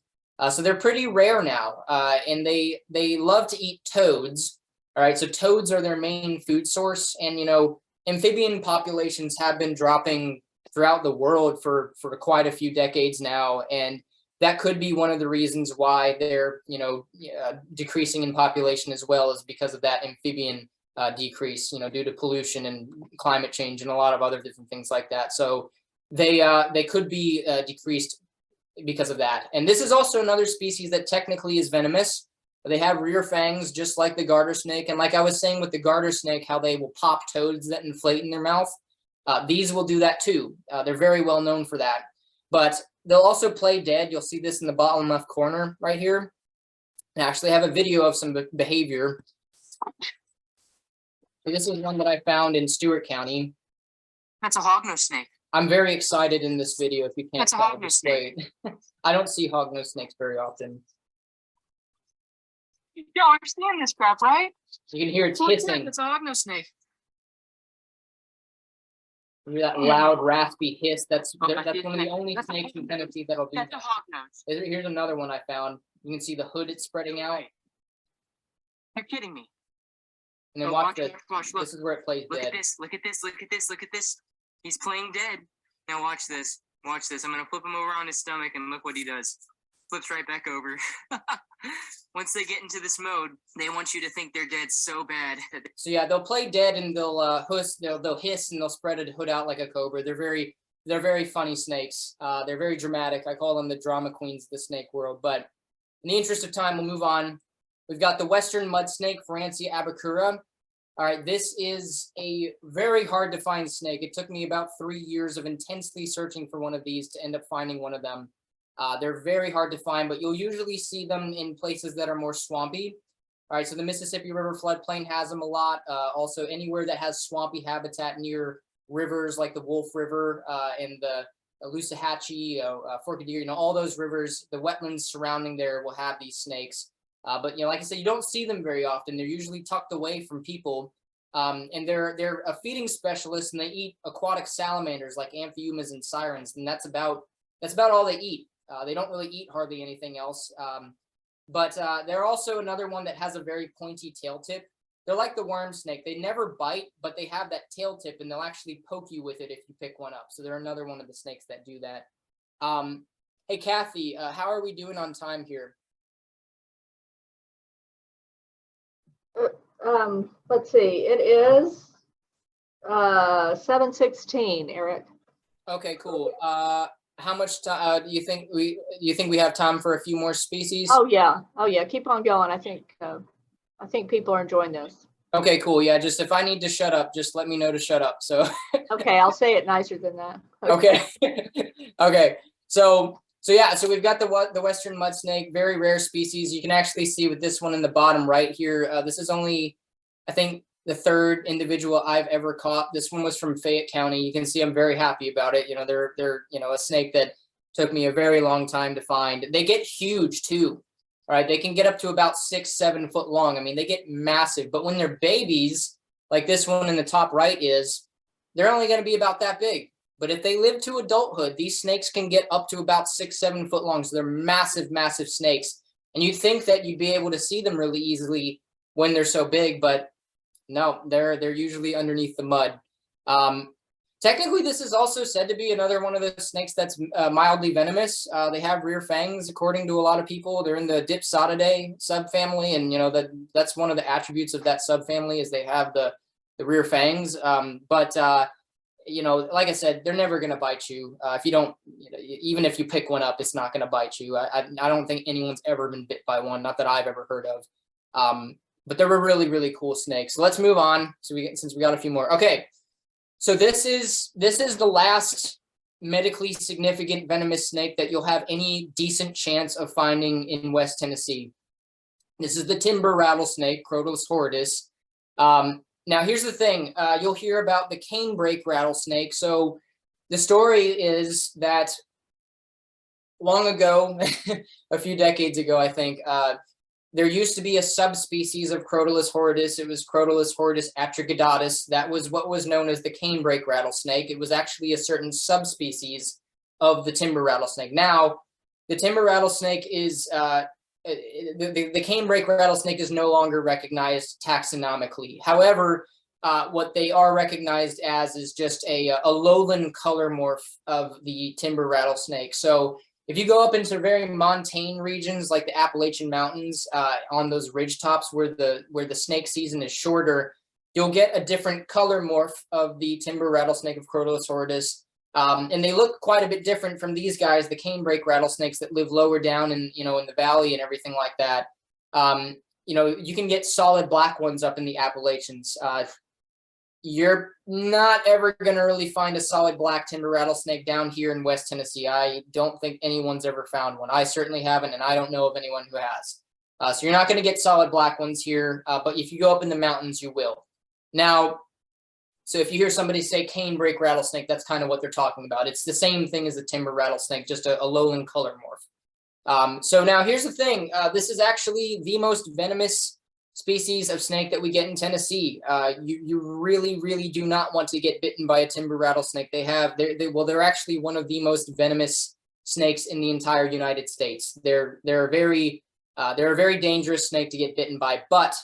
Speaker 2: So they're pretty rare now. And they love to eat toads. All right, so toads are their main food source. And, amphibian populations have been dropping throughout the world for quite a few decades now. And that could be one of the reasons why they're, decreasing in population as well, is because of that amphibian decrease, due to pollution and climate change and a lot of other different things like that. So they could be decreased because of that. And this is also another species that technically is venomous. They have rear fangs just like the garter snake. And like I was saying with the garter snake, how they will pop toads that inflate in their mouth. These will do that too. They're very well known for that. But they'll also play dead. You'll see this in the bottom left corner right here. I actually have a video of some behavior. This is one that I found in Stewart County.
Speaker 3: That's a hognose snake.
Speaker 2: I'm very excited in this video if you can't
Speaker 3: That's a
Speaker 2: tell.
Speaker 3: hognose snake.
Speaker 2: I don't see hognose snakes very often.
Speaker 3: You don't understand this crap, right?
Speaker 2: You can hear it hissing.
Speaker 3: It's a hognose snake.
Speaker 2: You hear that loud, raspy hiss. That's one of the only
Speaker 3: That's
Speaker 2: snakes in Tennessee that'll do
Speaker 3: That's
Speaker 2: that.
Speaker 3: a hognose.
Speaker 2: Here's another one I found. You can see the hood it's spreading out.
Speaker 3: You're kidding me.
Speaker 2: And then
Speaker 3: Oh,
Speaker 2: watch this.
Speaker 3: Watch, look.
Speaker 2: This is where it plays
Speaker 3: Look
Speaker 2: dead.
Speaker 3: at this. Look at this. Look at this. Look at this. He's playing dead. Now watch this. Watch this. I'm gonna flip him over on his stomach and look what he does. Flips right back over. Once they get into this mode, they want you to think they're dead so bad.
Speaker 2: So yeah, they'll play dead and they'll hiss and they'll spread a hood out like a cobra. They're very funny snakes. They're very dramatic. I call them the drama queens of the snake world. But in the interest of time, we'll move on. We've got the western mud snake, Ferencia abacura. All right, this is a very hard to find snake. It took me about 3 years of intensely searching for one of these to end up finding one of them. They're very hard to find, but you'll usually see them in places that are more swampy. All right, so the Mississippi River floodplain has them a lot. Also, anywhere that has swampy habitat near rivers like the Wolf River and the Lussahatchee, Forkadee, all those rivers, the wetlands surrounding there will have these snakes. But like I said, you don't see them very often. They're usually tucked away from people, and they're a feeding specialist, and they eat aquatic salamanders like amphiumas and sirens, and that's about all they eat. They don't really eat hardly anything else. But they're also another one that has a very pointy tail tip. They're like the worm snake. They never bite, but they have that tail tip, and they'll actually poke you with it if you pick one up. So they're another one of the snakes that do that. Hey, Kathy, how are we doing on time here?
Speaker 1: Let's see. It is 7:16, Eric.
Speaker 2: Okay, cool. How much time do you think we have time for a few more species?
Speaker 1: Oh yeah. Keep on going. I think people are enjoying this.
Speaker 2: Okay, cool. Yeah, just if I need to shut up, just let me know to shut up. So.
Speaker 1: Okay, I'll say it nicer than that.
Speaker 2: Okay. Okay. So we've got the western mud snake, very rare species. You can actually see with this one in the bottom right here. This is only, I think, the third individual I've ever caught. This one was from Fayette County. You can see I'm very happy about it. They're a snake that took me a very long time to find. They get huge too. All right, they can get up to about 6-7 foot long. I mean, they get massive. But when they're babies, like this one in the top right is, they're only going to be about that big. But if they live to adulthood, these snakes can get up to about 6-7 foot long. So they're massive, massive snakes. And you'd think that you'd be able to see them really easily when they're so big, but no, they're usually underneath the mud. Technically, this is also said to be another one of the snakes that's mildly venomous. They have rear fangs, according to a lot of people. They're in the Dipsodidae subfamily, and that's one of the attributes of that subfamily is they have the rear fangs. But like I said, they're never going to bite you. If you don't, even if you pick one up, it's not going to bite you. I don't think anyone's ever been bit by one, not that I've ever heard of. But they're a really, really cool snake. So let's move on. Since we got a few more. Okay. So this is the last medically significant venomous snake that you'll have any decent chance of finding in West Tennessee. This is the timber rattlesnake, Crotalus horridus. Now here's the thing, you'll hear about the canebrake rattlesnake. So the story is that long ago, a few decades ago, I think, there used to be a subspecies of Crotalus horridus. It was Crotalus horridus atrigadatus. That was what was known as the canebrake rattlesnake. It was actually a certain subspecies of the timber rattlesnake. Now, the timber rattlesnake is, the canebrake rattlesnake is no longer recognized taxonomically. However, what they are recognized as is just a lowland color morph of the timber rattlesnake. So if you go up into very montane regions like the Appalachian Mountains, on those ridge tops where the snake season is shorter, you'll get a different color morph of the timber rattlesnake of Crotalus horridus. And they look quite a bit different from these guys, the canebrake rattlesnakes that live lower down in the valley and everything like that. You can get solid black ones up in the Appalachians. You're not ever going to really find a solid black timber rattlesnake down here in West Tennessee. I don't think anyone's ever found one. I certainly haven't, and I don't know of anyone who has. So you're not going to get solid black ones here, but if you go up in the mountains, you will. Now, so if you hear somebody say canebrake rattlesnake, that's kind of what they're talking about. It's the same thing as the timber rattlesnake, just a lowland color morph. So now here's the thing. This is actually the most venomous species of snake that we get in Tennessee. You really, really do not want to get bitten by a timber rattlesnake. They're actually one of the most venomous snakes in the entire United States. They're a very dangerous snake to get bitten by. But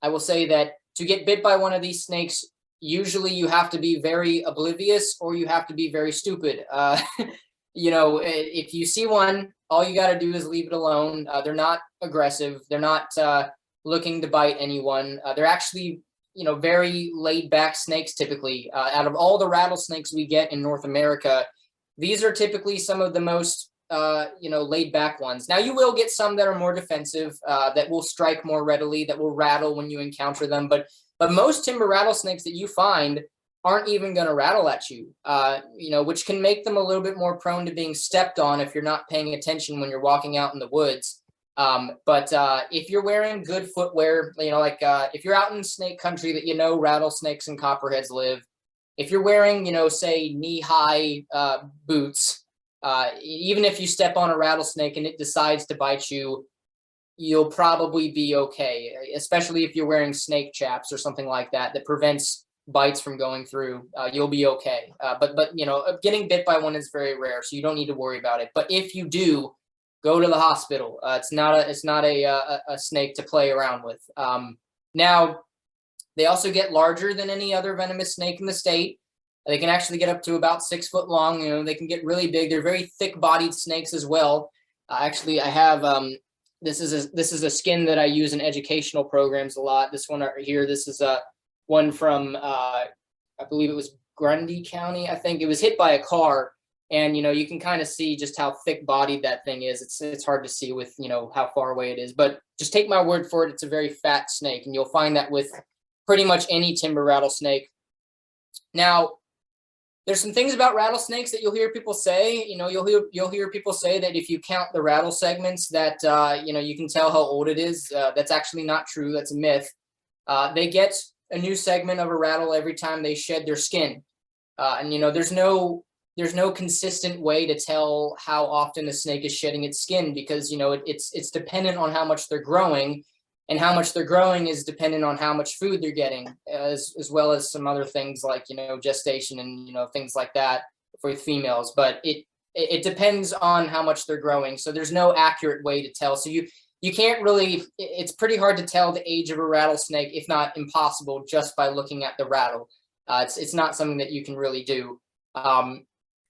Speaker 2: I will say that to get bit by one of these snakes, usually you have to be very oblivious or you have to be very stupid. If you see one, all you got to do is leave it alone. They're not aggressive. They're not looking to bite anyone. They're actually, very laid back snakes typically. Out of all the rattlesnakes we get in North America, these are typically some of the most, laid back ones. Now you will get some that are more defensive, that will strike more readily, that will rattle when you encounter them. But most timber rattlesnakes that you find aren't even going to rattle at you, which can make them a little bit more prone to being stepped on if you're not paying attention when you're walking out in the woods. But if you're wearing good footwear, like if you're out in snake country that rattlesnakes and copperheads live, if you're wearing, say knee-high boots, even if you step on a rattlesnake and it decides to bite you, you'll probably be okay, especially if you're wearing snake chaps or something like that that prevents bites from going through. You'll be okay. But getting bit by one is very rare, so you don't need to worry about it. But if you do, go to the hospital. It's not a snake to play around with. Now, they also get larger than any other venomous snake in the state. They can actually get up to about 6 foot long. They can get really big. They're very thick-bodied snakes as well. Actually, I have this is a skin that I use in educational programs a lot. This one right here. This is one from I believe it was Grundy County. I think it was hit by a car, and you can kind of see just how thick-bodied that thing is. It's hard to see with how far away it is, but just take my word for it. It's a very fat snake, and you'll find that with pretty much any timber rattlesnake. Now, there's some things about rattlesnakes that you'll hear people say. You'll hear people say that if you count the rattle segments, that you can tell how old it is. That's actually not true. That's a myth. They get a new segment of a rattle every time they shed their skin, and there's no consistent way to tell how often a snake is shedding its skin, because it's dependent on how much they're growing. And how much they're growing is dependent on how much food they're getting, as well as some other things like, gestation and, things like that for females. But it depends on how much they're growing. So there's no accurate way to tell. So you can't really, it's pretty hard to tell the age of a rattlesnake, if not impossible, just by looking at the rattle. It's not something that you can really do.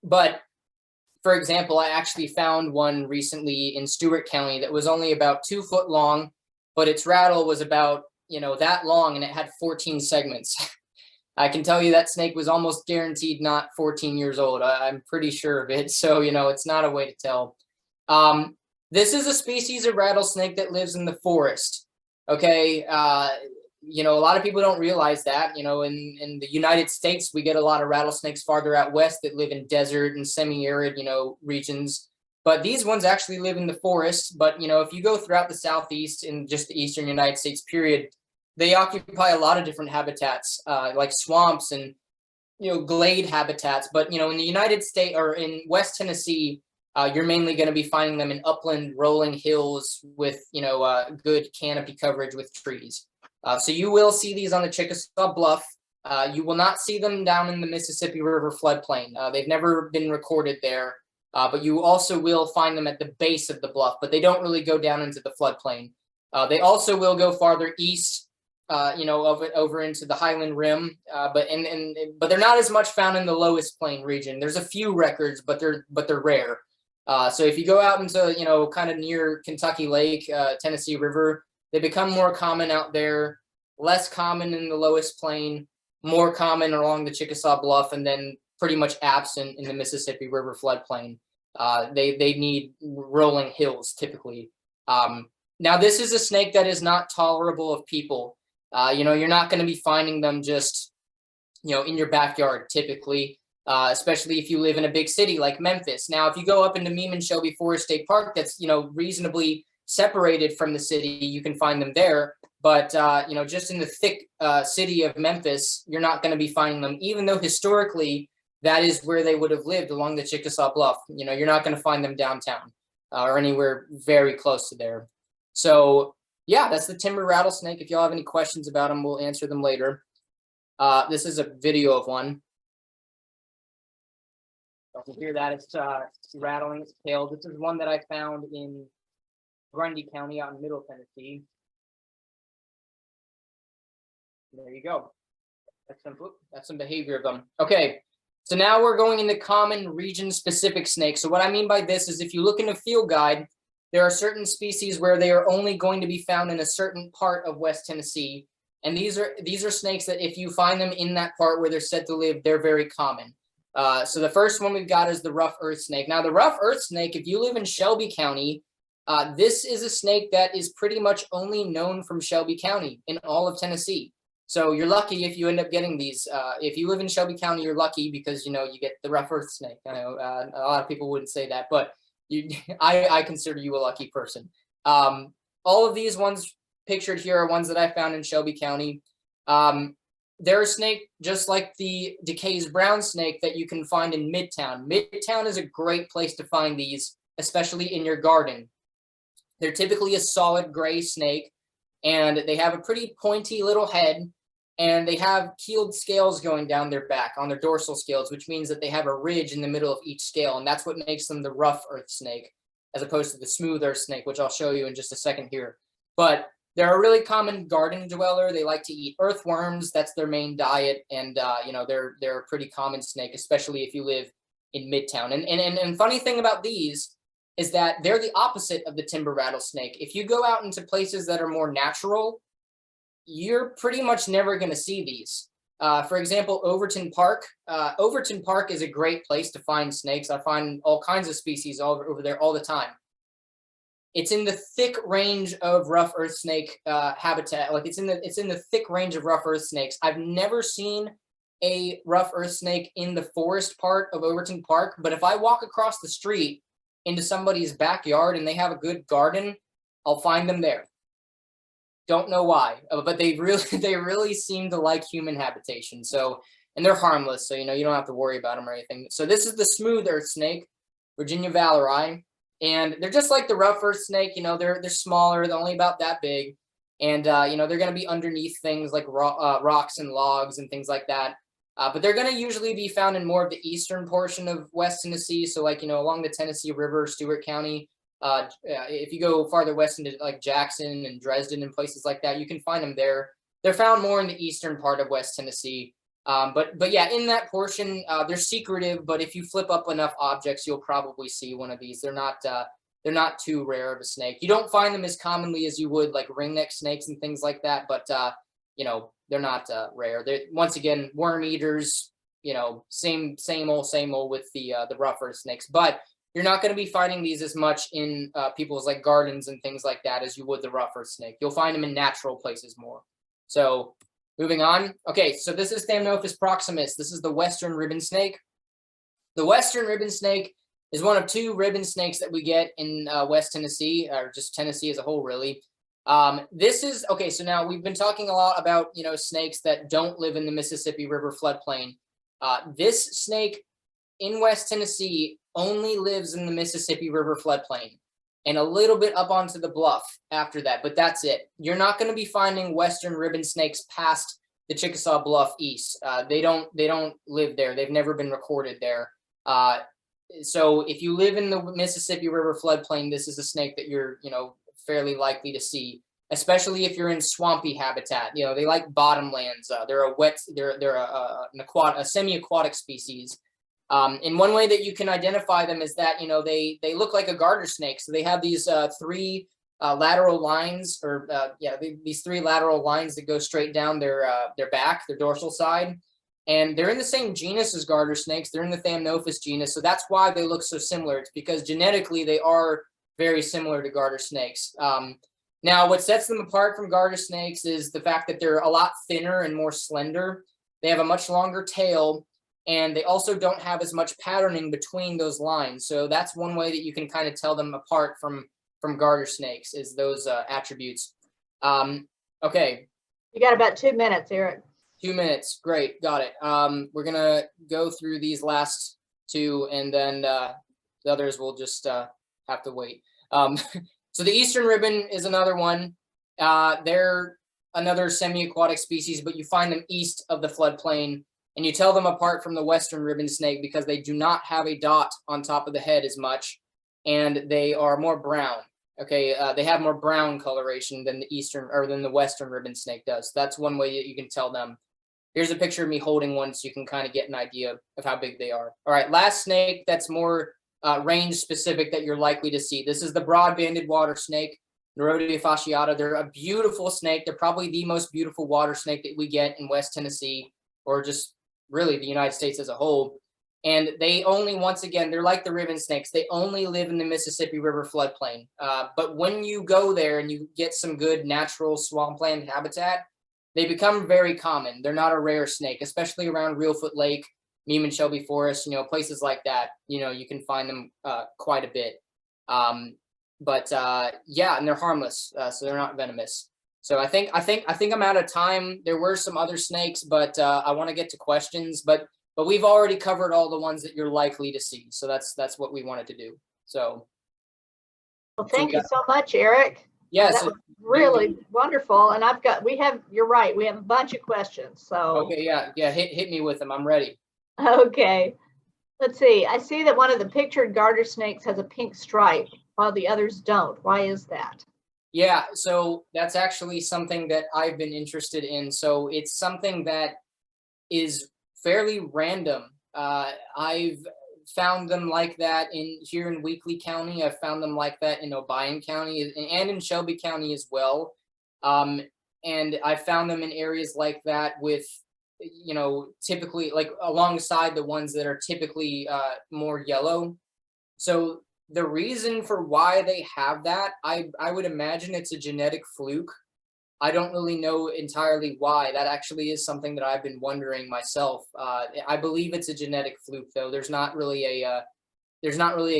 Speaker 2: But for example, I actually found one recently in Stewart County that was only about 2 foot long, but its rattle was about, that long, and it had 14 segments. I can tell you that snake was almost guaranteed not 14 years old. I'm pretty sure of it. So, it's not a way to tell. This is a species of rattlesnake that lives in the forest. Okay. A lot of people don't realize that, in the United States, we get a lot of rattlesnakes farther out west that live in desert and semi-arid, regions. But these ones actually live in the forest. But, if you go throughout the Southeast and just the Eastern United States period, they occupy a lot of different habitats, like swamps and, glade habitats. But, in the United States or in West Tennessee, you're mainly going to be finding them in upland rolling hills with, good canopy coverage with trees. So you will see these on the Chickasaw Bluff. You will not see them down in the Mississippi River floodplain. They've never been recorded there. But you also will find them at the base of the bluff, but they don't really go down into the floodplain. They also will go farther east, over into the Highland Rim, but they're not as much found in the lowest plain region. There's a few records, but they're rare. So if you go out into kind of near Kentucky Lake, Tennessee River, they become more common out there, less common in the lowest plain, more common along the Chickasaw Bluff, and then pretty much absent in the Mississippi River floodplain. They need rolling hills typically. Now, this is a snake that is not tolerable of people. You're not going to be finding them just, in your backyard typically, especially if you live in a big city like Memphis. Now, if you go up into Meeman Shelby Forest State Park, that's, reasonably separated from the city, you can find them there. But, just in the thick city of Memphis, you're not going to be finding them, even though historically that is where they would have lived, along the Chickasaw Bluff. You're not going to find them downtown or anywhere very close to there. So yeah, that's the timber rattlesnake. If y'all have any questions about them, we'll answer them later. This is a video of one. You can hear that it's rattling its tail. This is one that I found in Grundy County out in Middle Tennessee. There you go. That's some behavior of them. Okay. So now we're going into common region-specific snakes. So what I mean by this is if you look in a field guide, there are certain species where they are only going to be found in a certain part of West Tennessee. And these are snakes that if you find them in that part where they're said to live, they're very common. So the first one we've got is the rough earth snake. Now, the rough earth snake, if you live in Shelby County, this is a snake that is pretty much only known from Shelby County in all of Tennessee. So you're lucky if you end up getting these. If you live in Shelby County, you're lucky because, you get the rough earth snake. I know a lot of people wouldn't say that, but I consider you a lucky person. All of these ones pictured here are ones that I found in Shelby County. They're a snake just like the DeKay's brown snake that you can find in Midtown. Midtown is a great place to find these, especially in your garden. They're typically a solid gray snake, and they have a pretty pointy little head, and they have keeled scales going down their back on their dorsal scales, which means that they have a ridge in the middle of each scale, and that's what makes them the rough earth snake, as opposed to the smooth earth snake, which I'll show you in just a second here. But they're a really common garden dweller. They like to eat earthworms. That's their main diet, and you know, they're a pretty common snake, especially if you live in Midtown. And funny thing about these is that they're the opposite of the timber rattlesnake. If you go out into places that are more natural, you're pretty much never going to see these. For example, Overton Park. Overton Park is a great place to find snakes. I find all kinds of species over there all the time. It's in the thick range of rough earth snake habitat. Like it's in the thick range of rough earth snakes. I've never seen a rough earth snake in the forest part of Overton Park, but if I walk across the street into somebody's backyard and they have a good garden, I'll find them there. Don't know why, but they really seem to like human habitation. So, and they're harmless, so you know, you don't have to worry about them or anything. So this is the smooth earth snake, Virginia valorii. And they're just like the rough earth snake, you know, they're smaller, they're only about that big. And, you know, they're going to be underneath things like rocks and logs and things like that. But they're going to usually be found in more of the eastern portion of West Tennessee. So like, you know, along the Tennessee River, Stewart County. If you go farther west into like Jackson and Dresden and places like that, you can find them there. They're found more in the eastern part of West Tennessee. But yeah, in that portion, they're secretive, but if you flip up enough objects, you'll probably see one of these. They're not too rare of a snake. You don't find them as commonly as you would like ringneck snakes and things like that, but you know, they're not rare. They're once again worm eaters, you know, same old with the rough earth snakes, but you're not going to be finding these as much in people's like gardens and things like that as you would the rough earth snake. You'll find them in natural places more. So moving on. Okay, so this is Thamnophis proximus. This is the western ribbon snake. The western ribbon snake is one of two ribbon snakes that we get in West Tennessee, or just Tennessee as a whole, really. This is, okay, so now we've been talking a lot about, you know, snakes that don't live in the Mississippi River floodplain. This snake in West Tennessee only lives in the Mississippi River floodplain and a little bit up onto the bluff after that, but that's it. You're not going to be finding western ribbon snakes past the Chickasaw Bluff east. They don't live there. They've never been recorded there. So if you live in the Mississippi River floodplain, this is a snake that you're, you know, fairly likely to see, especially if you're in swampy habitat. You know, they like bottomlands. They're a semi-aquatic species. And one way that you can identify them is that, you know, they look like a garter snake. So they have these three lateral lines, or these three lateral lines that go straight down their back, their dorsal side. And they're in the same genus as garter snakes. They're in the Thamnophis genus. So that's why they look so similar. It's because genetically they are very similar to garter snakes. Now, what sets them apart from garter snakes is the fact that they're a lot thinner and more slender. They have a much longer tail, and they also don't have as much patterning between those lines. So that's one way that you can kind of tell them apart from garter snakes, is those attributes. Okay.
Speaker 1: You got about 2 minutes, Eric.
Speaker 2: 2 minutes. Great. Got it. We're going to go through these last two, and then the others will just have to wait. So the eastern ribbon is another one. They're another semi-aquatic species, but you find them east of the floodplain, and you tell them apart from the western ribbon snake because they do not have a dot on top of the head as much, and they are more brown. Okay, they have more brown coloration than the western ribbon snake does. That's one way that you can tell them. Here's a picture of me holding one so you can kind of get an idea of how big they are. All right, last snake that's more range specific that you're likely to see. This is the broad-banded water snake, Nerodia fasciata. They're a beautiful snake. They're probably the most beautiful water snake that we get in West Tennessee, or just really the United States as a whole. And they only, once again, they're like the ribbon snakes. They only live in the Mississippi River floodplain. But when you go there and you get some good natural swampland habitat, they become very common. They're not a rare snake, especially around Reelfoot Lake, Meeman Shelby Forest, you know, places like that. You know, you can find them quite a bit. But yeah, and they're harmless, so they're not venomous. So I think I'm out of time. There were some other snakes, but I want to get to questions. But we've already covered all the ones that you're likely to see. So that's what we wanted to do. So
Speaker 1: Well,
Speaker 2: so we
Speaker 1: thank you
Speaker 2: got
Speaker 1: so much, Eric.
Speaker 2: yeah.
Speaker 1: That
Speaker 2: So
Speaker 1: was really wonderful. And you're right, we have a bunch of questions. So,
Speaker 2: okay, yeah. Hit me with them. I'm ready.
Speaker 1: okay. Let's see. I see that one of the pictured garter snakes has a pink stripe while the others don't. Why is that?
Speaker 2: Yeah, so that's actually something that I've been interested in. So it's something that is fairly random. I've found them like that in here in Weakley County. I've found them like that in Obion County and in Shelby County as well. Um, and I found them in areas like that with, typically like alongside the ones that are typically more yellow. So the reason for why they have that, I would imagine it's a genetic fluke. I don't really know entirely why. That actually is something that I've been wondering myself. I believe it's a genetic fluke, though. There's not really a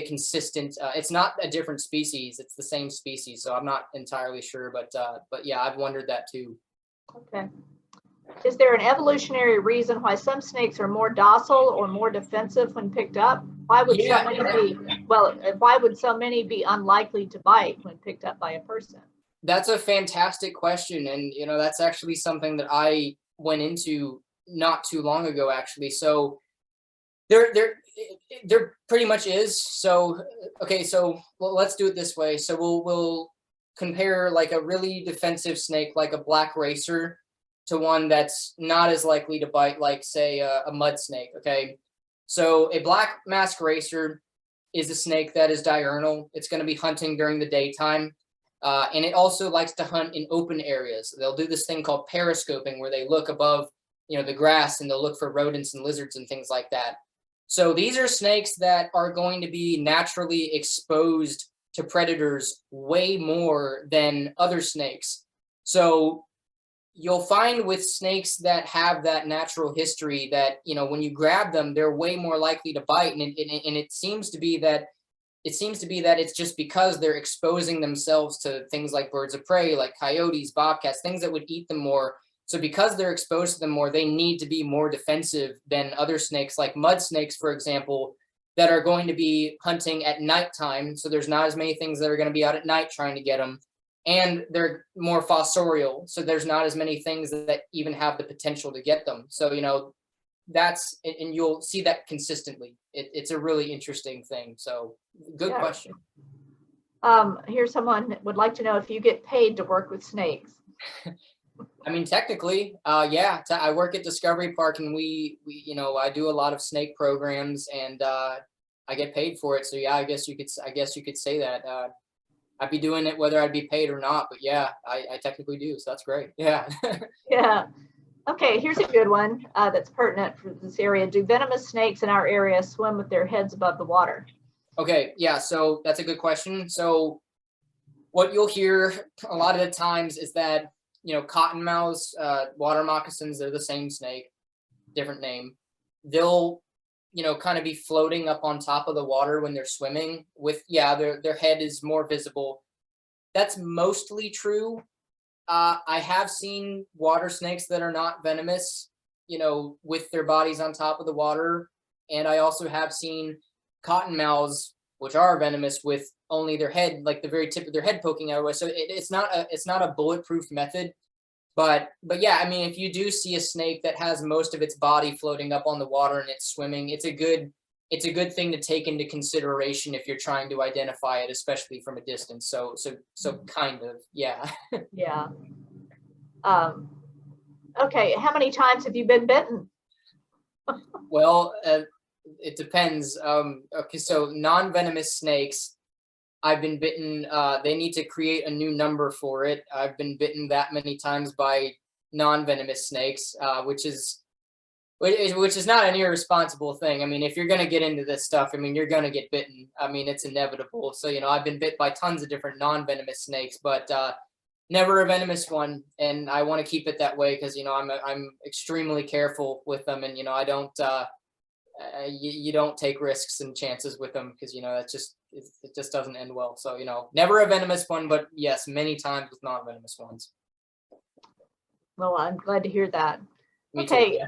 Speaker 2: consistent. It's not a different species. It's the same species, so I'm not entirely sure. But yeah, I've wondered that too.
Speaker 1: Okay. Is there an evolutionary reason why some snakes are more docile or more defensive when picked up? Why would so
Speaker 2: Yeah,
Speaker 1: many be unlikely to bite when picked up by a person?
Speaker 2: that's a fantastic question, and that's actually something that I went into not too long ago, actually. So there pretty much is. So okay, so well, let's do it this way. So we'll compare like a really defensive snake, like a black racer, to one that's not as likely to bite, like say a mud snake. Okay, so a black mask racer is a snake that is diurnal. It's going to be hunting during the daytime. And it also likes to hunt in open areas. They'll do this thing called periscoping, where they look above, the grass, and they'll look for rodents and lizards and things like that. So these are snakes that are going to be naturally exposed to predators way more than other snakes. So you'll find with snakes that have that natural history that, when you grab them, they're way more likely to bite. And it seems to be that it's just because they're exposing themselves to things like birds of prey, like coyotes, bobcats, things that would eat them more. So because they're exposed to them more, they need to be more defensive than other snakes, like mud snakes, for example, that are going to be hunting at nighttime. So there's not as many things that are going to be out at night trying to get them. And they're more fossorial. So there's not as many things that even have the potential to get them. So, and you'll see that consistently. It's a really interesting thing. So good
Speaker 1: Yeah.
Speaker 2: question.
Speaker 1: Here's someone that would like to know if you get paid to work with snakes.
Speaker 2: I mean, technically, yeah. I work at Discovery Park, and we I do a lot of snake programs, and I get paid for it. So yeah, I guess you could say that. I'd be doing it whether I'd be paid or not. But yeah, I technically do. So that's great. Yeah.
Speaker 1: Yeah. Okay, here's a good one that's pertinent for this area. Do venomous snakes in our area swim with their heads above the water?
Speaker 2: Okay, yeah. So that's a good question. So what you'll hear a lot of the times is that cottonmouths, water moccasins, they're the same snake, different name. They'll kind of be floating up on top of the water when they're swimming with, their head is more visible. That's mostly true. I have seen water snakes that are not venomous, with their bodies on top of the water. And I also have seen cottonmouths, which are venomous, with only their head, like the very tip of their head poking out. So it's not a bulletproof method. But yeah, I mean, if you do see a snake that has most of its body floating up on the water and it's swimming, it's a good thing to take into consideration if you're trying to identify it, especially from a distance. So kind of, yeah.
Speaker 1: Yeah. Okay, how many times have you been bitten?
Speaker 2: Well, it depends. Okay, so non-venomous snakes, I've been bitten. They need to create a new number for it. I've been bitten that many times by non-venomous snakes, which is not an irresponsible thing. I mean, if you're gonna get into this stuff, I mean, you're gonna get bitten. I mean, it's inevitable. So I've been bit by tons of different non-venomous snakes, but never a venomous one, and I want to keep it that way because I'm extremely careful with them, and I don't. You don't take risks and chances with them because it just doesn't end well. So, never a venomous one, but yes, many times with non-venomous ones.
Speaker 1: Well, I'm glad to hear that.
Speaker 2: Me too.
Speaker 1: Okay,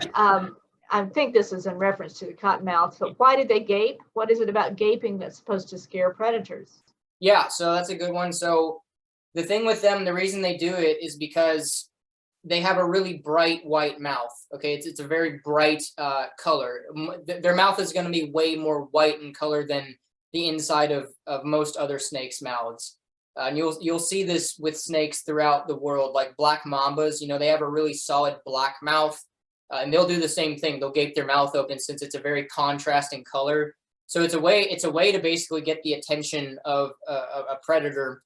Speaker 1: I think this is in reference to the cottonmouth. So why did they gape? What is it about gaping that's supposed to scare predators?
Speaker 2: Yeah, so that's a good one. So the thing with them, the reason they do it is because they have a really bright white mouth. Okay, it's a very bright color. Their mouth is going to be way more white in color than the inside of most other snakes' mouths. And you'll see this with snakes throughout the world, like black mambas. They have a really solid black mouth, and they'll do the same thing. They'll gape their mouth open since it's a very contrasting color. So it's a way to basically get the attention of a predator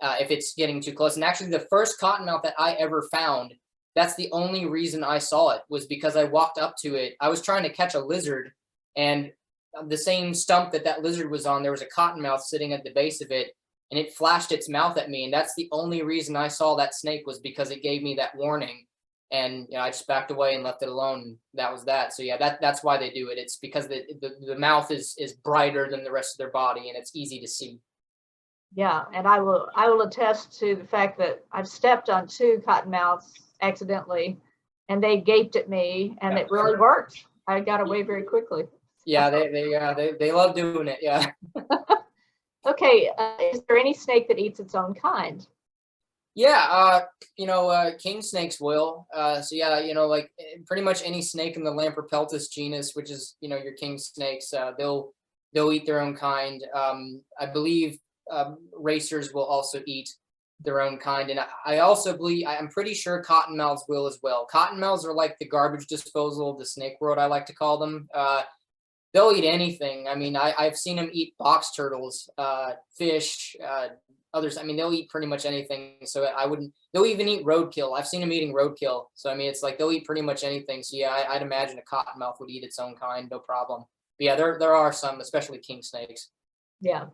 Speaker 2: if it's getting too close. And actually, the first cottonmouth that I ever found, that's the only reason I saw it, was because I walked up to it. I was trying to catch a lizard, and the same stump that lizard was on, there was a cottonmouth sitting at the base of it, and it flashed its mouth at me. And that's the only reason I saw that snake, was because it gave me that warning. And I just backed away and left it alone. That was that. So yeah, that's why they do it. It's because the mouth is brighter than the rest of their body, and it's easy to see.
Speaker 1: Yeah, and I will attest to the fact that I've stepped on 2 cottonmouths accidentally, and they gaped at me, and it really worked. I got away very quickly.
Speaker 2: Yeah, they love doing it. Yeah.
Speaker 1: Okay, is there any snake that eats its own kind?
Speaker 2: Yeah, king snakes will. So yeah, like pretty much any snake in the Lamprepeltis genus, which is your king snakes, they'll eat their own kind. I believe racers will also eat their own kind, and I also believe, I'm pretty sure cottonmouths will as well. Cottonmouths are like the garbage disposal of the snake world, I like to call them. They'll eat anything. I mean, I've seen them eat box turtles, fish, others. I mean, they'll eat pretty much anything. So they'll even eat roadkill. I've seen them eating roadkill. So, I mean, it's like they'll eat pretty much anything. So yeah, I'd imagine a cottonmouth would eat its own kind, no problem. But yeah, there are some, especially king snakes.
Speaker 1: Yeah.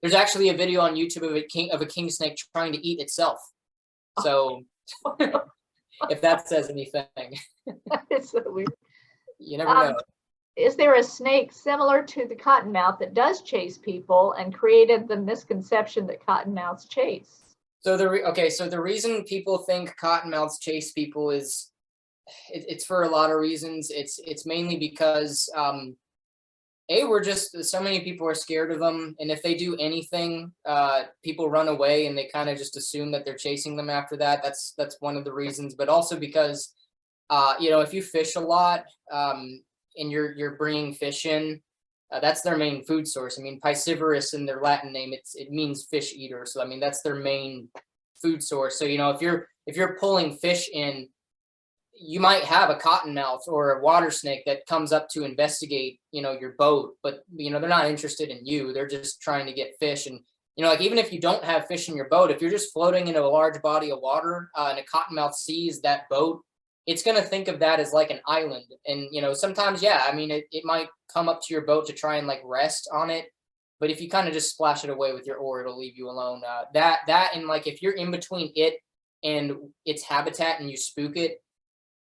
Speaker 2: There's actually a video on YouTube of a king snake trying to eat itself. So if that says anything.
Speaker 1: It's so weird.
Speaker 2: You never know.
Speaker 1: Is there a snake similar to the cottonmouth that does chase people and created the misconception that cottonmouths chase?
Speaker 2: So the reason people think cottonmouths chase people is it's for a lot of reasons. It's mainly because we're just, so many people are scared of them, and if they do anything, people run away, and they kind of just assume that they're chasing them after that. That's one of the reasons, but also because if you fish a lot, and you're bringing fish in, that's their main food source. I mean, piscivorous in their Latin name, it means fish eater. So I mean, that's their main food source. So if you're pulling fish in, you might have a cottonmouth or a water snake that comes up to investigate your boat, but they're not interested in you. They're just trying to get fish. And like, even if you don't have fish in your boat, if you're just floating in a large body of water, and a cottonmouth sees that boat, it's going to think of that as like an island. And, sometimes, yeah, I mean, it might come up to your boat to try and like rest on it. But if you kind of just splash it away with your oar, it'll leave you alone. And like, if you're in between it and its habitat and you spook it,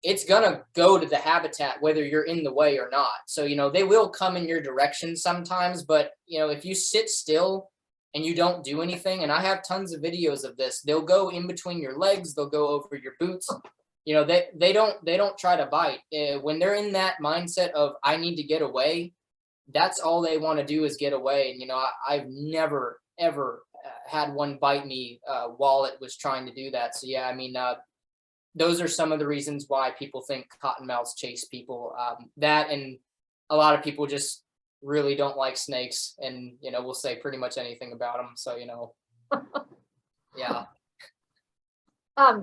Speaker 2: it's going to go to the habitat, whether you're in the way or not. So, they will come in your direction sometimes. But, if you sit still and you don't do anything, and I have tons of videos of this, they'll go in between your legs, they'll go over your boots. They don't try to bite. When they're in that mindset of I need to get away, that's all they want to do is get away. And I've never ever had one bite me while it was trying to do that. So yeah, I mean, those are some of the reasons why people think cottonmouths chase people. That, and a lot of people just really don't like snakes, and will say pretty much anything about them. So yeah.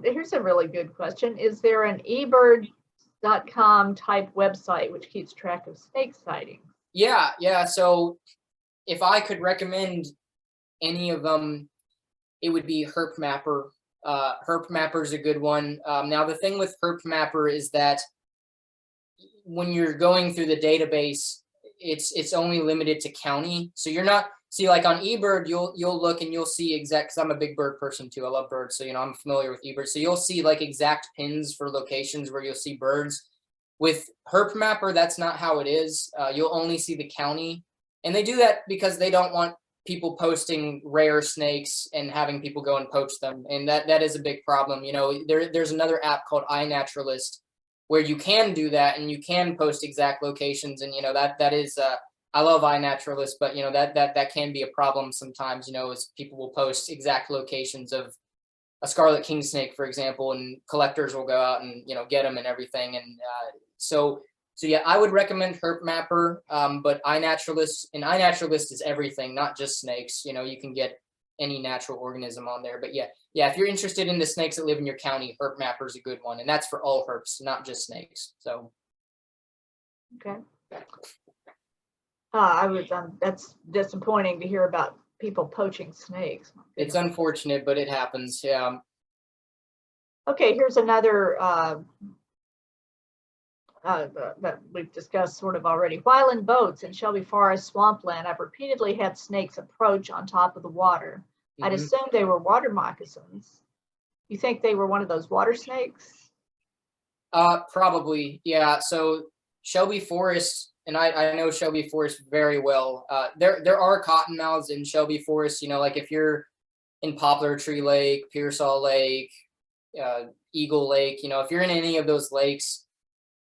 Speaker 1: Here's a really good question. Is there an eBird.com type website which keeps track of snake sightings?
Speaker 2: Yeah. So if I could recommend any of them, it would be Herp Mapper. Herp Mapper is a good one. Now the thing with Herp Mapper is that when you're going through the database, it's only limited to county. So you're not, see, like on eBird, you'll look and you'll see exact, because I'm a big bird person too. I love birds. So, I'm familiar with eBird. So you'll see like exact pins for locations where you'll see birds. With Herp Mapper, that's not how it is. You'll only see the county. And they do that because they don't want people posting rare snakes and having people go and poach them, and that is a big problem. You know, there's another app called iNaturalist where you can do that and you can post exact locations, and you know that is I love iNaturalist, but you know that can be a problem sometimes. You know, as people will post exact locations of a scarlet king snake, for example, and collectors will go out and you know get them and everything, and so yeah, I would recommend Herp Mapper, but iNaturalist is everything, not just snakes. You know, you can get any natural organism on there. But yeah, if you're interested in the snakes that live in your county, Herp Mapper is a good one, and that's for all herps, not just snakes. So
Speaker 1: Okay. That's disappointing to hear about people poaching snakes.
Speaker 2: it's unfortunate, but it happens. Yeah.
Speaker 1: Okay, here's another that we've discussed sort of already. While in boats in Shelby Forest swampland, I've repeatedly had snakes approach on top of the water. I'd assume they were water moccasins. You think they were one of those water snakes?
Speaker 2: Probably, yeah. So Shelby Forest, and I know Shelby Forest very well. There are cottonmouths in Shelby Forest. You know, like if you're in Poplar Tree Lake, Pearsall Lake, Eagle Lake. You know, if you're in any of those lakes,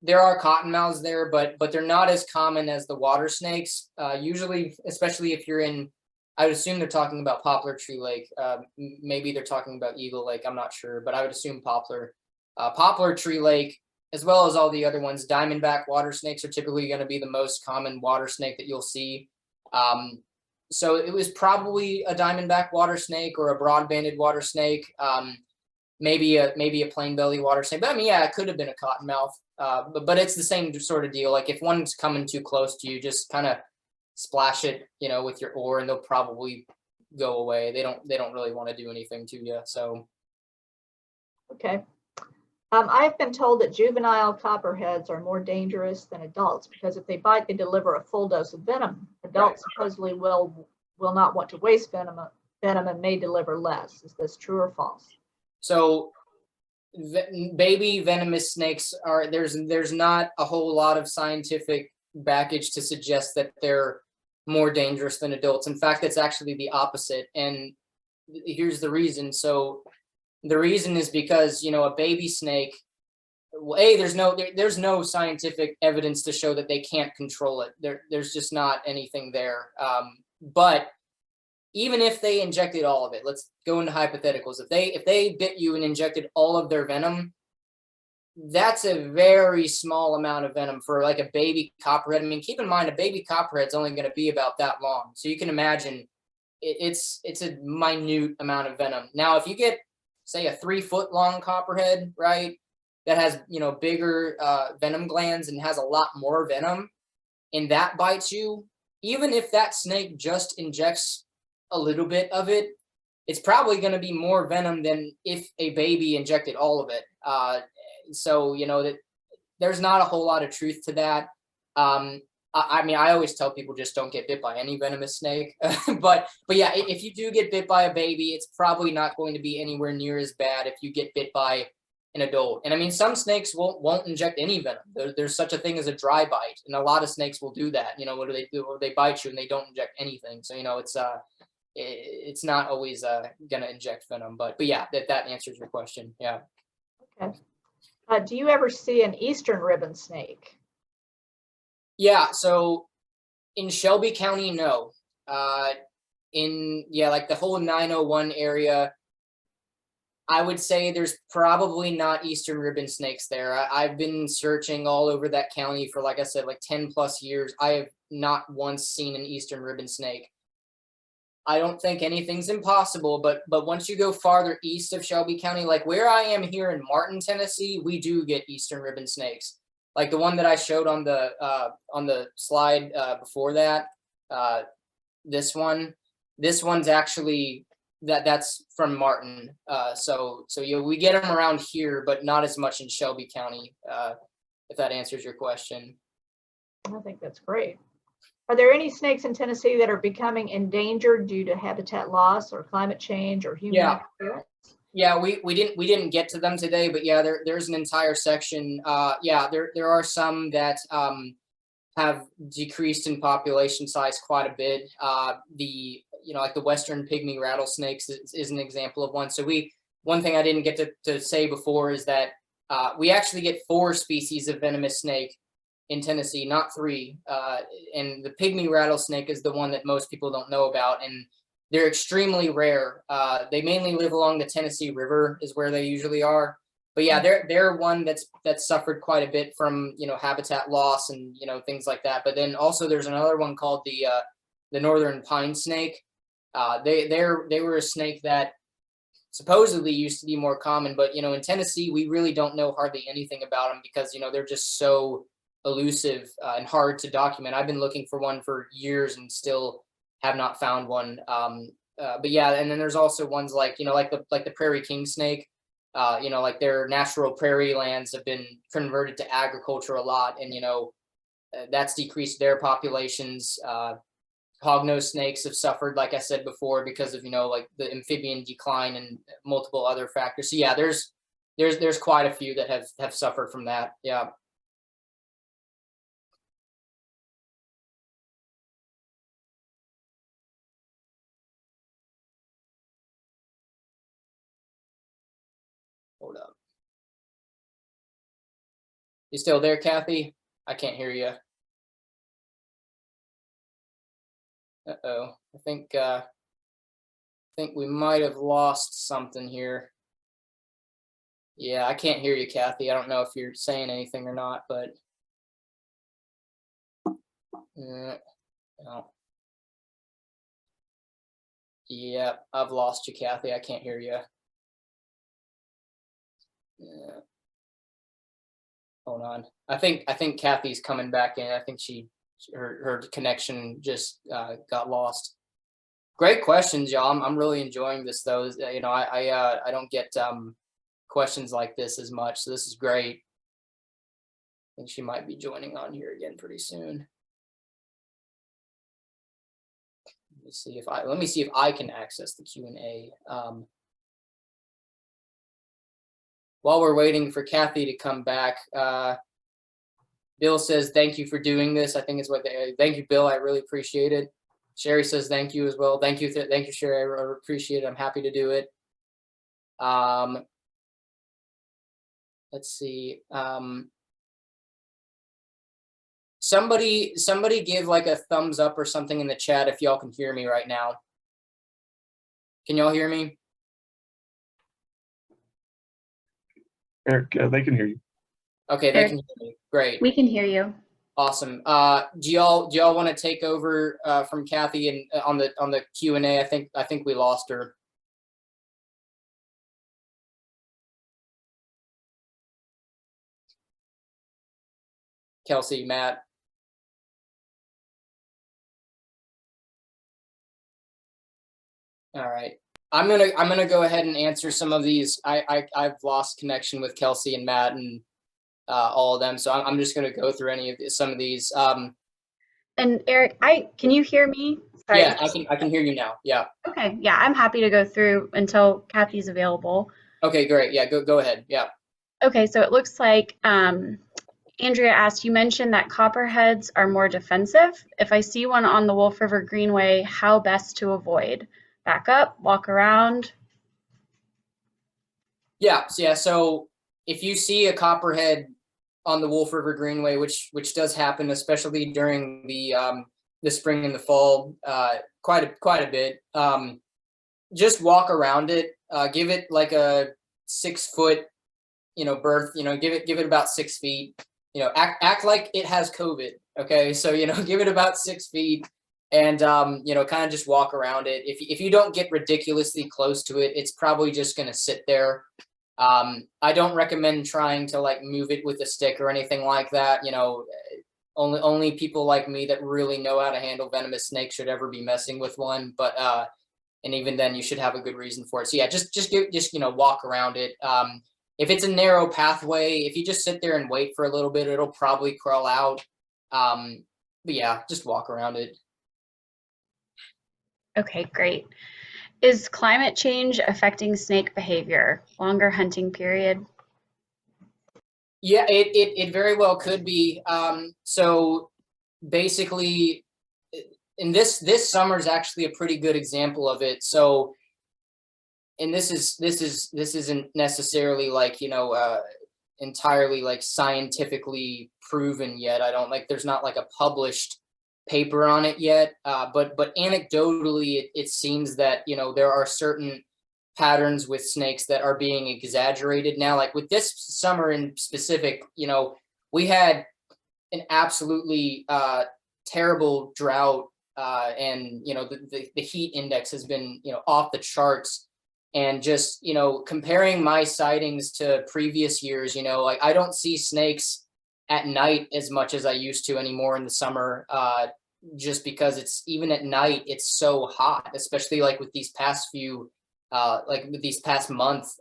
Speaker 2: there are cottonmouths there, but they're not as common as the water snakes. Usually, especially if you're in, I would assume they're talking about Poplar Tree Lake. Maybe they're talking about Eagle Lake. I'm not sure, but I would assume Poplar. Poplar Tree Lake, as well as all the other ones, diamondback water snakes are typically going to be the most common water snake that you'll see. So it was probably a diamondback water snake or a broad-banded water snake. Maybe a plain belly water snake. But I mean, yeah, it could have been a cottonmouth. But it's the same sort of deal. Like if one's coming too close to you, just kind of splash it, you know, with your oar, and they'll probably go away. They don't really want to do anything to you. So
Speaker 1: Okay. I've been told that juvenile copperheads are more dangerous than adults because if they bite, they deliver a full dose of venom. Adults supposedly will not want to waste venom and may deliver less. Is this true or false?
Speaker 2: So baby venomous snakes are there's not a whole lot of scientific baggage to suggest that they're more dangerous than adults. In fact, it's actually the opposite. And here's the reason. So the reason is because, you know, a baby snake, well, there's no scientific evidence to show that they can't control it. There's just not anything there. But even if they injected all of it, let's go into hypotheticals. If they bit you and injected all of their venom, that's a very small amount of venom for like a baby copperhead. I mean, keep in mind a baby copperhead's only going to be about that long, so you can imagine it's a minute amount of venom. Now, if you get say a 3-foot long copperhead, right, that has, you know, bigger venom glands and has a lot more venom, and that bites you, even if that snake just injects a little bit of it, it's probably going to be more venom than if a baby injected all of it. So, you know, that there's not a whole lot of truth to that. I mean, I always tell people just don't get bit by any venomous snake. but yeah, if you do get bit by a baby, it's probably not going to be anywhere near as bad if you get bit by an adult. And I mean, some snakes won't inject any venom. There's such a thing as a dry bite, and a lot of snakes will do that. You know, what do they do? They bite you and they don't inject anything. So, you know, it's not always gonna inject venom. But yeah, that answers your question. Yeah.
Speaker 1: Okay. Do you ever see an eastern ribbon snake?
Speaker 2: Yeah, so in Shelby County, no. Like the whole 901 area, I would say there's probably not eastern ribbon snakes there. I've been searching all over that county for, like I said, like 10 plus years. I have not once seen an eastern ribbon snake. I don't think anything's impossible, but once you go farther east of Shelby County, like where I am here in Martin, Tennessee, we do get eastern ribbon snakes. Like the one that I showed on the slide before that, this one's actually that's from Martin. So you know, we get them around here, but not as much in Shelby County. If that answers your question.
Speaker 1: I think that's great. Are there any snakes in Tennessee that are becoming endangered due to habitat loss or climate change or human interference?
Speaker 2: Yeah, we didn't get to them today, but yeah, there's an entire section. Yeah, there are some that have decreased in population size quite a bit. Like the Western pygmy rattlesnakes is an example of one. So one thing I didn't get to say before is that we actually get 4 species of venomous snake in Tennessee, not 3. And the pygmy rattlesnake is the one that most people don't know about, and they're extremely rare. They mainly live along the Tennessee River is where they usually are. But yeah, they're one that's suffered quite a bit from, habitat loss and, things like that. But then also there's another one called the northern pine snake. They were a snake that supposedly used to be more common, but in Tennessee we really don't know hardly anything about them because they're just so elusive and hard to document. I've been looking for one for years and still have not found one. But yeah, and then there's also ones like like the prairie king snake. Like their natural prairie lands have been converted to agriculture a lot, and that's decreased their populations. Hognose snakes have suffered, like I said before, because of like the amphibian decline and multiple other factors. So yeah, there's quite a few that have suffered from that. Yeah. Hold up. You still there, Kathy? I can't hear you. Uh-oh. I think we might have lost something here. Yeah, I can't hear you, Kathy. I don't know if you're saying anything or not, but no. Yeah, I've lost you, Kathy. I can't hear you. Yeah. Hold on. I think Kathy's coming back in. I think her connection just got lost. Great questions, y'all. I'm really enjoying this though. I don't get questions like this as much, so this is great. I think she might be joining on here again pretty soon. Let me see if I can access the Q&A. While we're waiting for Kathy to come back, Bill says, thank you for doing this. I think it's thank you, Bill. I really appreciate it. Sherry says, thank you as well. Thank you, Sherry. I appreciate it. I'm happy to do it. Let's see. Somebody give like a thumbs up or something in the chat if y'all can hear me right now. Can y'all hear me?
Speaker 4: Eric, they can hear you.
Speaker 2: Okay, they can hear me. Great.
Speaker 5: We can hear you.
Speaker 2: Awesome. Do y'all want to take over from Kathy and on the Q&A? I think we lost her. Kelsey, Matt. All right. I'm gonna go ahead and answer some of these. I've lost connection with Kelsey and Matt and all of them, so I'm just gonna go through some of these.
Speaker 5: And Eric, can you hear me? Sorry.
Speaker 2: Yeah, I can hear you now. Yeah.
Speaker 5: Okay. Yeah, I'm happy to go through until Kathy's available.
Speaker 2: Okay, great. Yeah, go ahead. Yeah.
Speaker 5: Okay, so it looks like Andrea asked, you mentioned that copperheads are more defensive. If I see one on the Wolf River Greenway, how best to avoid? Back up, walk around?
Speaker 2: Yeah. So if you see a copperhead on the Wolf River Greenway, which does happen, especially during the spring and the fall, quite a bit, just walk around it. Give it like a 6 foot, berth. Give it about 6 feet. Act like it has COVID. Okay, so give it about 6 feet, and kind of just walk around it. If you don't get ridiculously close to it, it's probably just gonna sit there. I don't recommend trying to like move it with a stick or anything like that. Only people like me that really know how to handle venomous snakes should ever be messing with one. But and even then, you should have a good reason for it. So yeah, just walk around it. If it's a narrow pathway, if you just sit there and wait for a little bit, it'll probably crawl out. But yeah, just walk around it.
Speaker 5: Okay, great. Is climate change affecting snake behavior? Longer hunting period?
Speaker 2: Yeah, it very well could be. So basically, and this summer is actually a pretty good example of it. So, and this isn't necessarily like, entirely like scientifically proven yet. I don't like, there's not like a published paper on it yet. But anecdotally, it seems that, there are certain patterns with snakes that are being exaggerated now. Like with this summer in specific, we had an absolutely terrible drought, and the heat index has been off the charts. And just comparing my sightings to previous years, like I don't see snakes at night as much as I used to anymore in the summer, just because it's even at night it's so hot, especially like with these past few like with this past month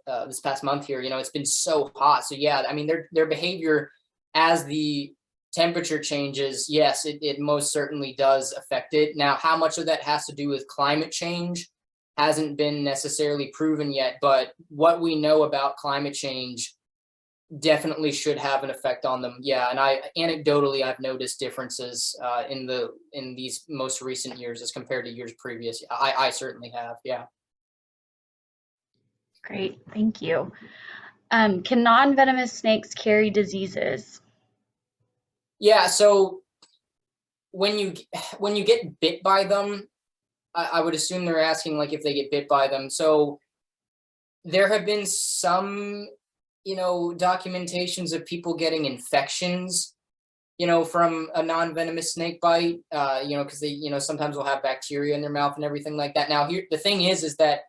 Speaker 2: here, it's been so hot. So yeah, I mean their behavior as the temperature changes, yes, it most certainly does affect it. Now, how much of that has to do with climate change hasn't been necessarily proven yet, but what we know about climate change definitely should have an effect on them. Yeah, and anecdotally I've noticed differences in these most recent years as compared to years previous. I certainly have. Yeah.
Speaker 5: Great, thank you. Can non-venomous snakes carry diseases?
Speaker 2: Yeah, so when you get bit by them, I would assume they're asking like if they get bit by them. So there have been some, documentations of people getting infections, from a non-venomous snake bite, because they, sometimes will have bacteria in their mouth and everything like that. Now, here the thing is that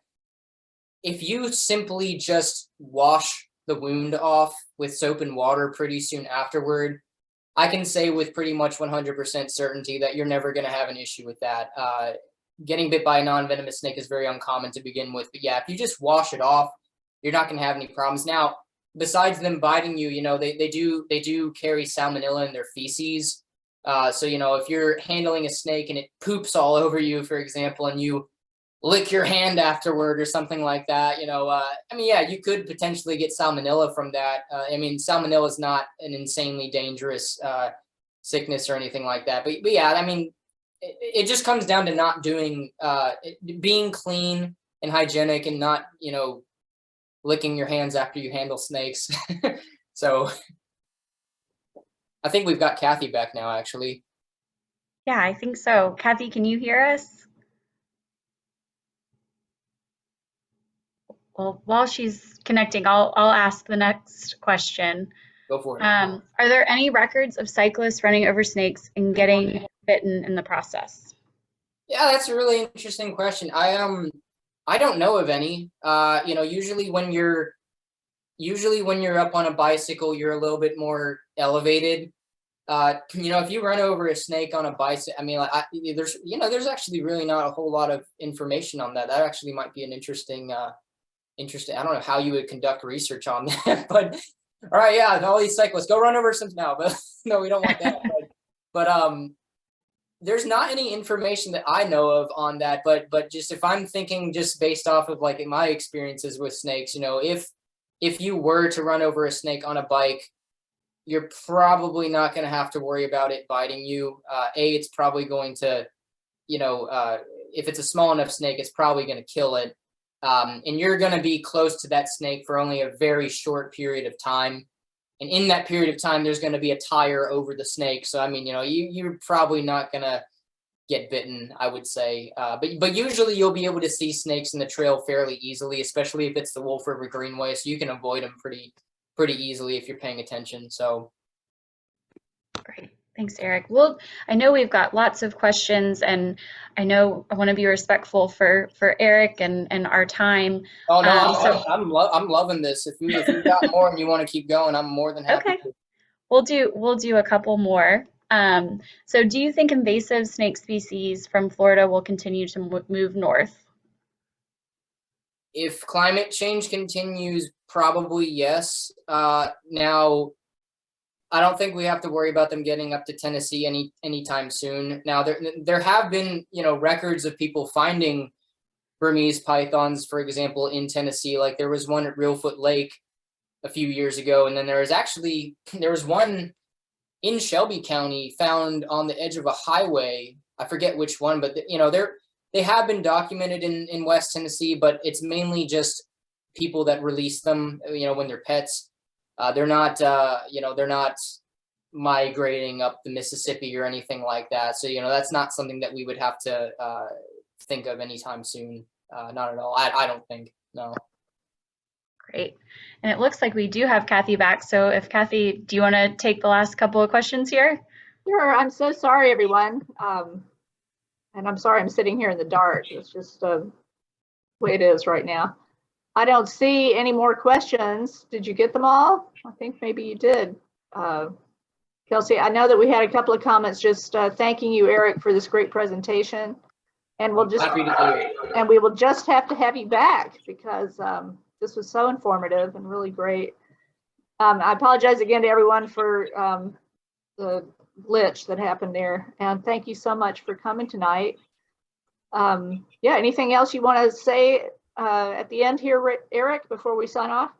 Speaker 2: if you simply just wash the wound off with soap and water pretty soon afterward, I can say with pretty much 100% certainty that you're never going to have an issue with that. Getting bit by a non-venomous snake is very uncommon to begin with, but yeah, if you just wash it off, you're not going to have any problems. Now, besides them biting you, they do carry salmonella in their feces. So if you're handling a snake and it poops all over you, for example, and you lick your hand afterward or something like that, yeah, you could potentially get salmonella from that. Salmonella is not an insanely dangerous sickness or anything like that, but yeah, it just comes down to not doing, being clean and hygienic and not, licking your hands after you handle snakes. So I think we've got Kathy back now, actually.
Speaker 5: Yeah, I think so. Kathy, can you hear us? Well, while she's connecting, I'll ask the next question.
Speaker 2: Go for it.
Speaker 5: Are there any records of cyclists running over snakes and getting bitten in the process?
Speaker 2: Yeah, that's a really interesting question. I don't know of any. Usually when you're up on a bicycle, you're a little bit more elevated. If you run over a snake on a bicycle, there's actually really not a whole lot of information on that. That actually might be an interesting. I don't know how you would conduct research on that, but all right, yeah, all these cyclists go run over some now, but no, we don't want that. But there's not any information that I know of on that, but just if I'm thinking just based off of like my experiences with snakes, if you were to run over a snake on a bike, you're probably not going to have to worry about it biting you. It's probably going to, if it's a small enough snake, it's probably going to kill it. And you're going to be close to that snake for only a very short period of time. And in that period of time, there's going to be a tire over the snake. So, you're probably not going to get bitten, I would say. But usually you'll be able to see snakes in the trail fairly easily, especially if it's the Wolf River Greenway. So you can avoid them pretty easily if you're paying attention. So.
Speaker 5: Great. Thanks, Eric. Well, I know we've got lots of questions, and I know I want to be respectful for Eric and our time.
Speaker 2: Oh no, I'm loving this. If you got more and you want to keep going, I'm more than happy.
Speaker 5: Okay, we'll do a couple more. So, do you think invasive snake species from Florida will continue to move north?
Speaker 2: If climate change continues, probably yes. Now, I don't think we have to worry about them getting up to Tennessee anytime soon. Now, there have been, records of people finding Burmese pythons, for example, in Tennessee. Like there was one at Reelfoot Lake a few years ago, and then there was one in Shelby County found on the edge of a highway. I forget which one, but you know, they have been documented in West Tennessee, but it's mainly just people that release them, you know, when they're pets. They're not, you know, they're not migrating up the Mississippi or anything like that. So, you know, that's not something that we would have to think of anytime soon. Not at all. I don't think. No.
Speaker 5: Great. And it looks like we do have Kathy back. So if Kathy, do you want to take the last couple of questions here?
Speaker 1: Sure. I'm so sorry, everyone. And I'm sorry I'm sitting here in the dark. It's just the way it is right now. I don't see any more questions. Did you get them all? I think maybe you did. Kelsey, I know that we had a couple of comments just thanking you, Eric, for this great presentation. And we'll just,
Speaker 2: Happy to do it.
Speaker 1: and we will just have to have you back because this was so informative and really great. I apologize again to everyone for the glitch that happened there. And thank you so much for coming tonight. Yeah, anything else you want to say at the end here, Eric, before we sign off?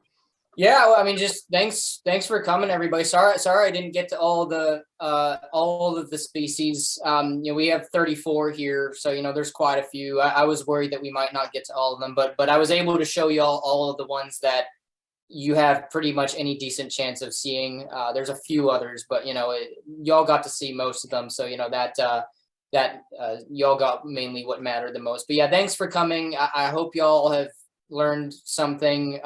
Speaker 2: Yeah, well, I mean, just thanks for coming, everybody. Sorry I didn't get to all of the species. You know, we have 34 here, so you know, there's quite a few. I was worried that we might not get to all of them, but I was able to show you all of the ones that you have pretty much any decent chance of seeing. There's a few others, but you know, y'all got to see most of them, so you know that y'all got mainly what mattered the most. But yeah, thanks for coming. I hope y'all have learned something.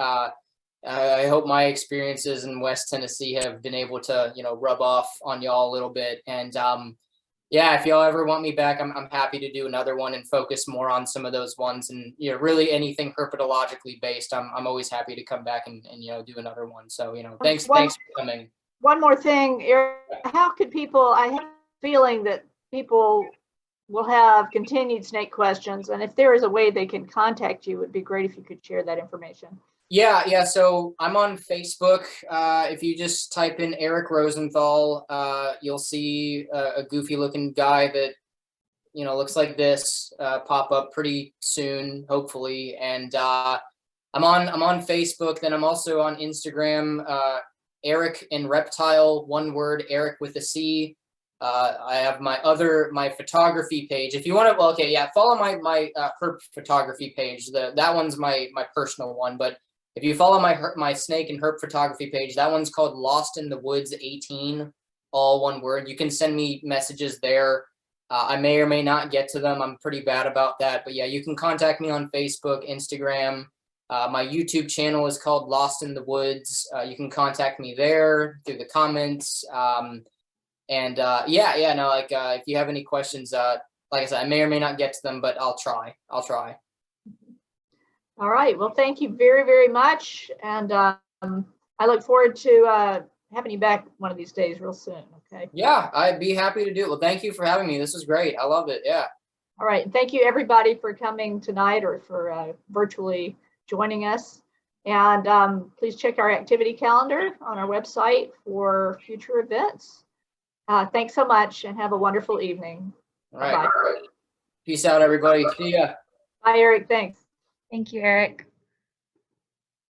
Speaker 2: I hope my experiences in West Tennessee have been able to, you know, rub off on y'all a little bit. And yeah, if y'all ever want me back, I'm happy to do another one and focus more on some of those ones. And you know, really anything herpetologically based, I'm always happy to come back and you know, do another one. So you know, thanks for coming.
Speaker 1: One more thing, Eric, how could people? I have a feeling that people will have continued snake questions, and if there is a way they can contact you, it would be great if you could share that information.
Speaker 2: Yeah. So I'm on Facebook. If you just type in Eric Rosenthal, you'll see a goofy looking guy that, you know, looks like this pop up pretty soon, hopefully. And I'm on Facebook. Then I'm also on Instagram, Eric and Reptile, one word, Eric with a C. I have my photography page. If you want to, well, okay, yeah, follow my herp photography page. That one's my personal one, but if you follow my snake and herp photography page, that one's called Lost in the Woods 18, all one word. You can send me messages there. I may or may not get to them. I'm pretty bad about that. But yeah, you can contact me on Facebook, Instagram. My YouTube channel is called Lost in the Woods. You can contact me there through the comments. No, like if you have any questions, like I said, I may or may not get to them, but I'll try.
Speaker 1: All right. Well, thank you very, very much. And I look forward to having you back one of these days real soon. Okay.
Speaker 2: Yeah, I'd be happy to do it. Well, thank you for having me. This was great. I love it. Yeah.
Speaker 1: All right. Thank you, everybody, for coming tonight or for virtually joining us. And please check our activity calendar on our website for future events. Thanks so much and have a wonderful evening.
Speaker 2: All right.
Speaker 1: Bye-bye.
Speaker 2: Peace out, everybody. See ya.
Speaker 1: Bye, Eric. Thanks.
Speaker 5: Thank you, Eric.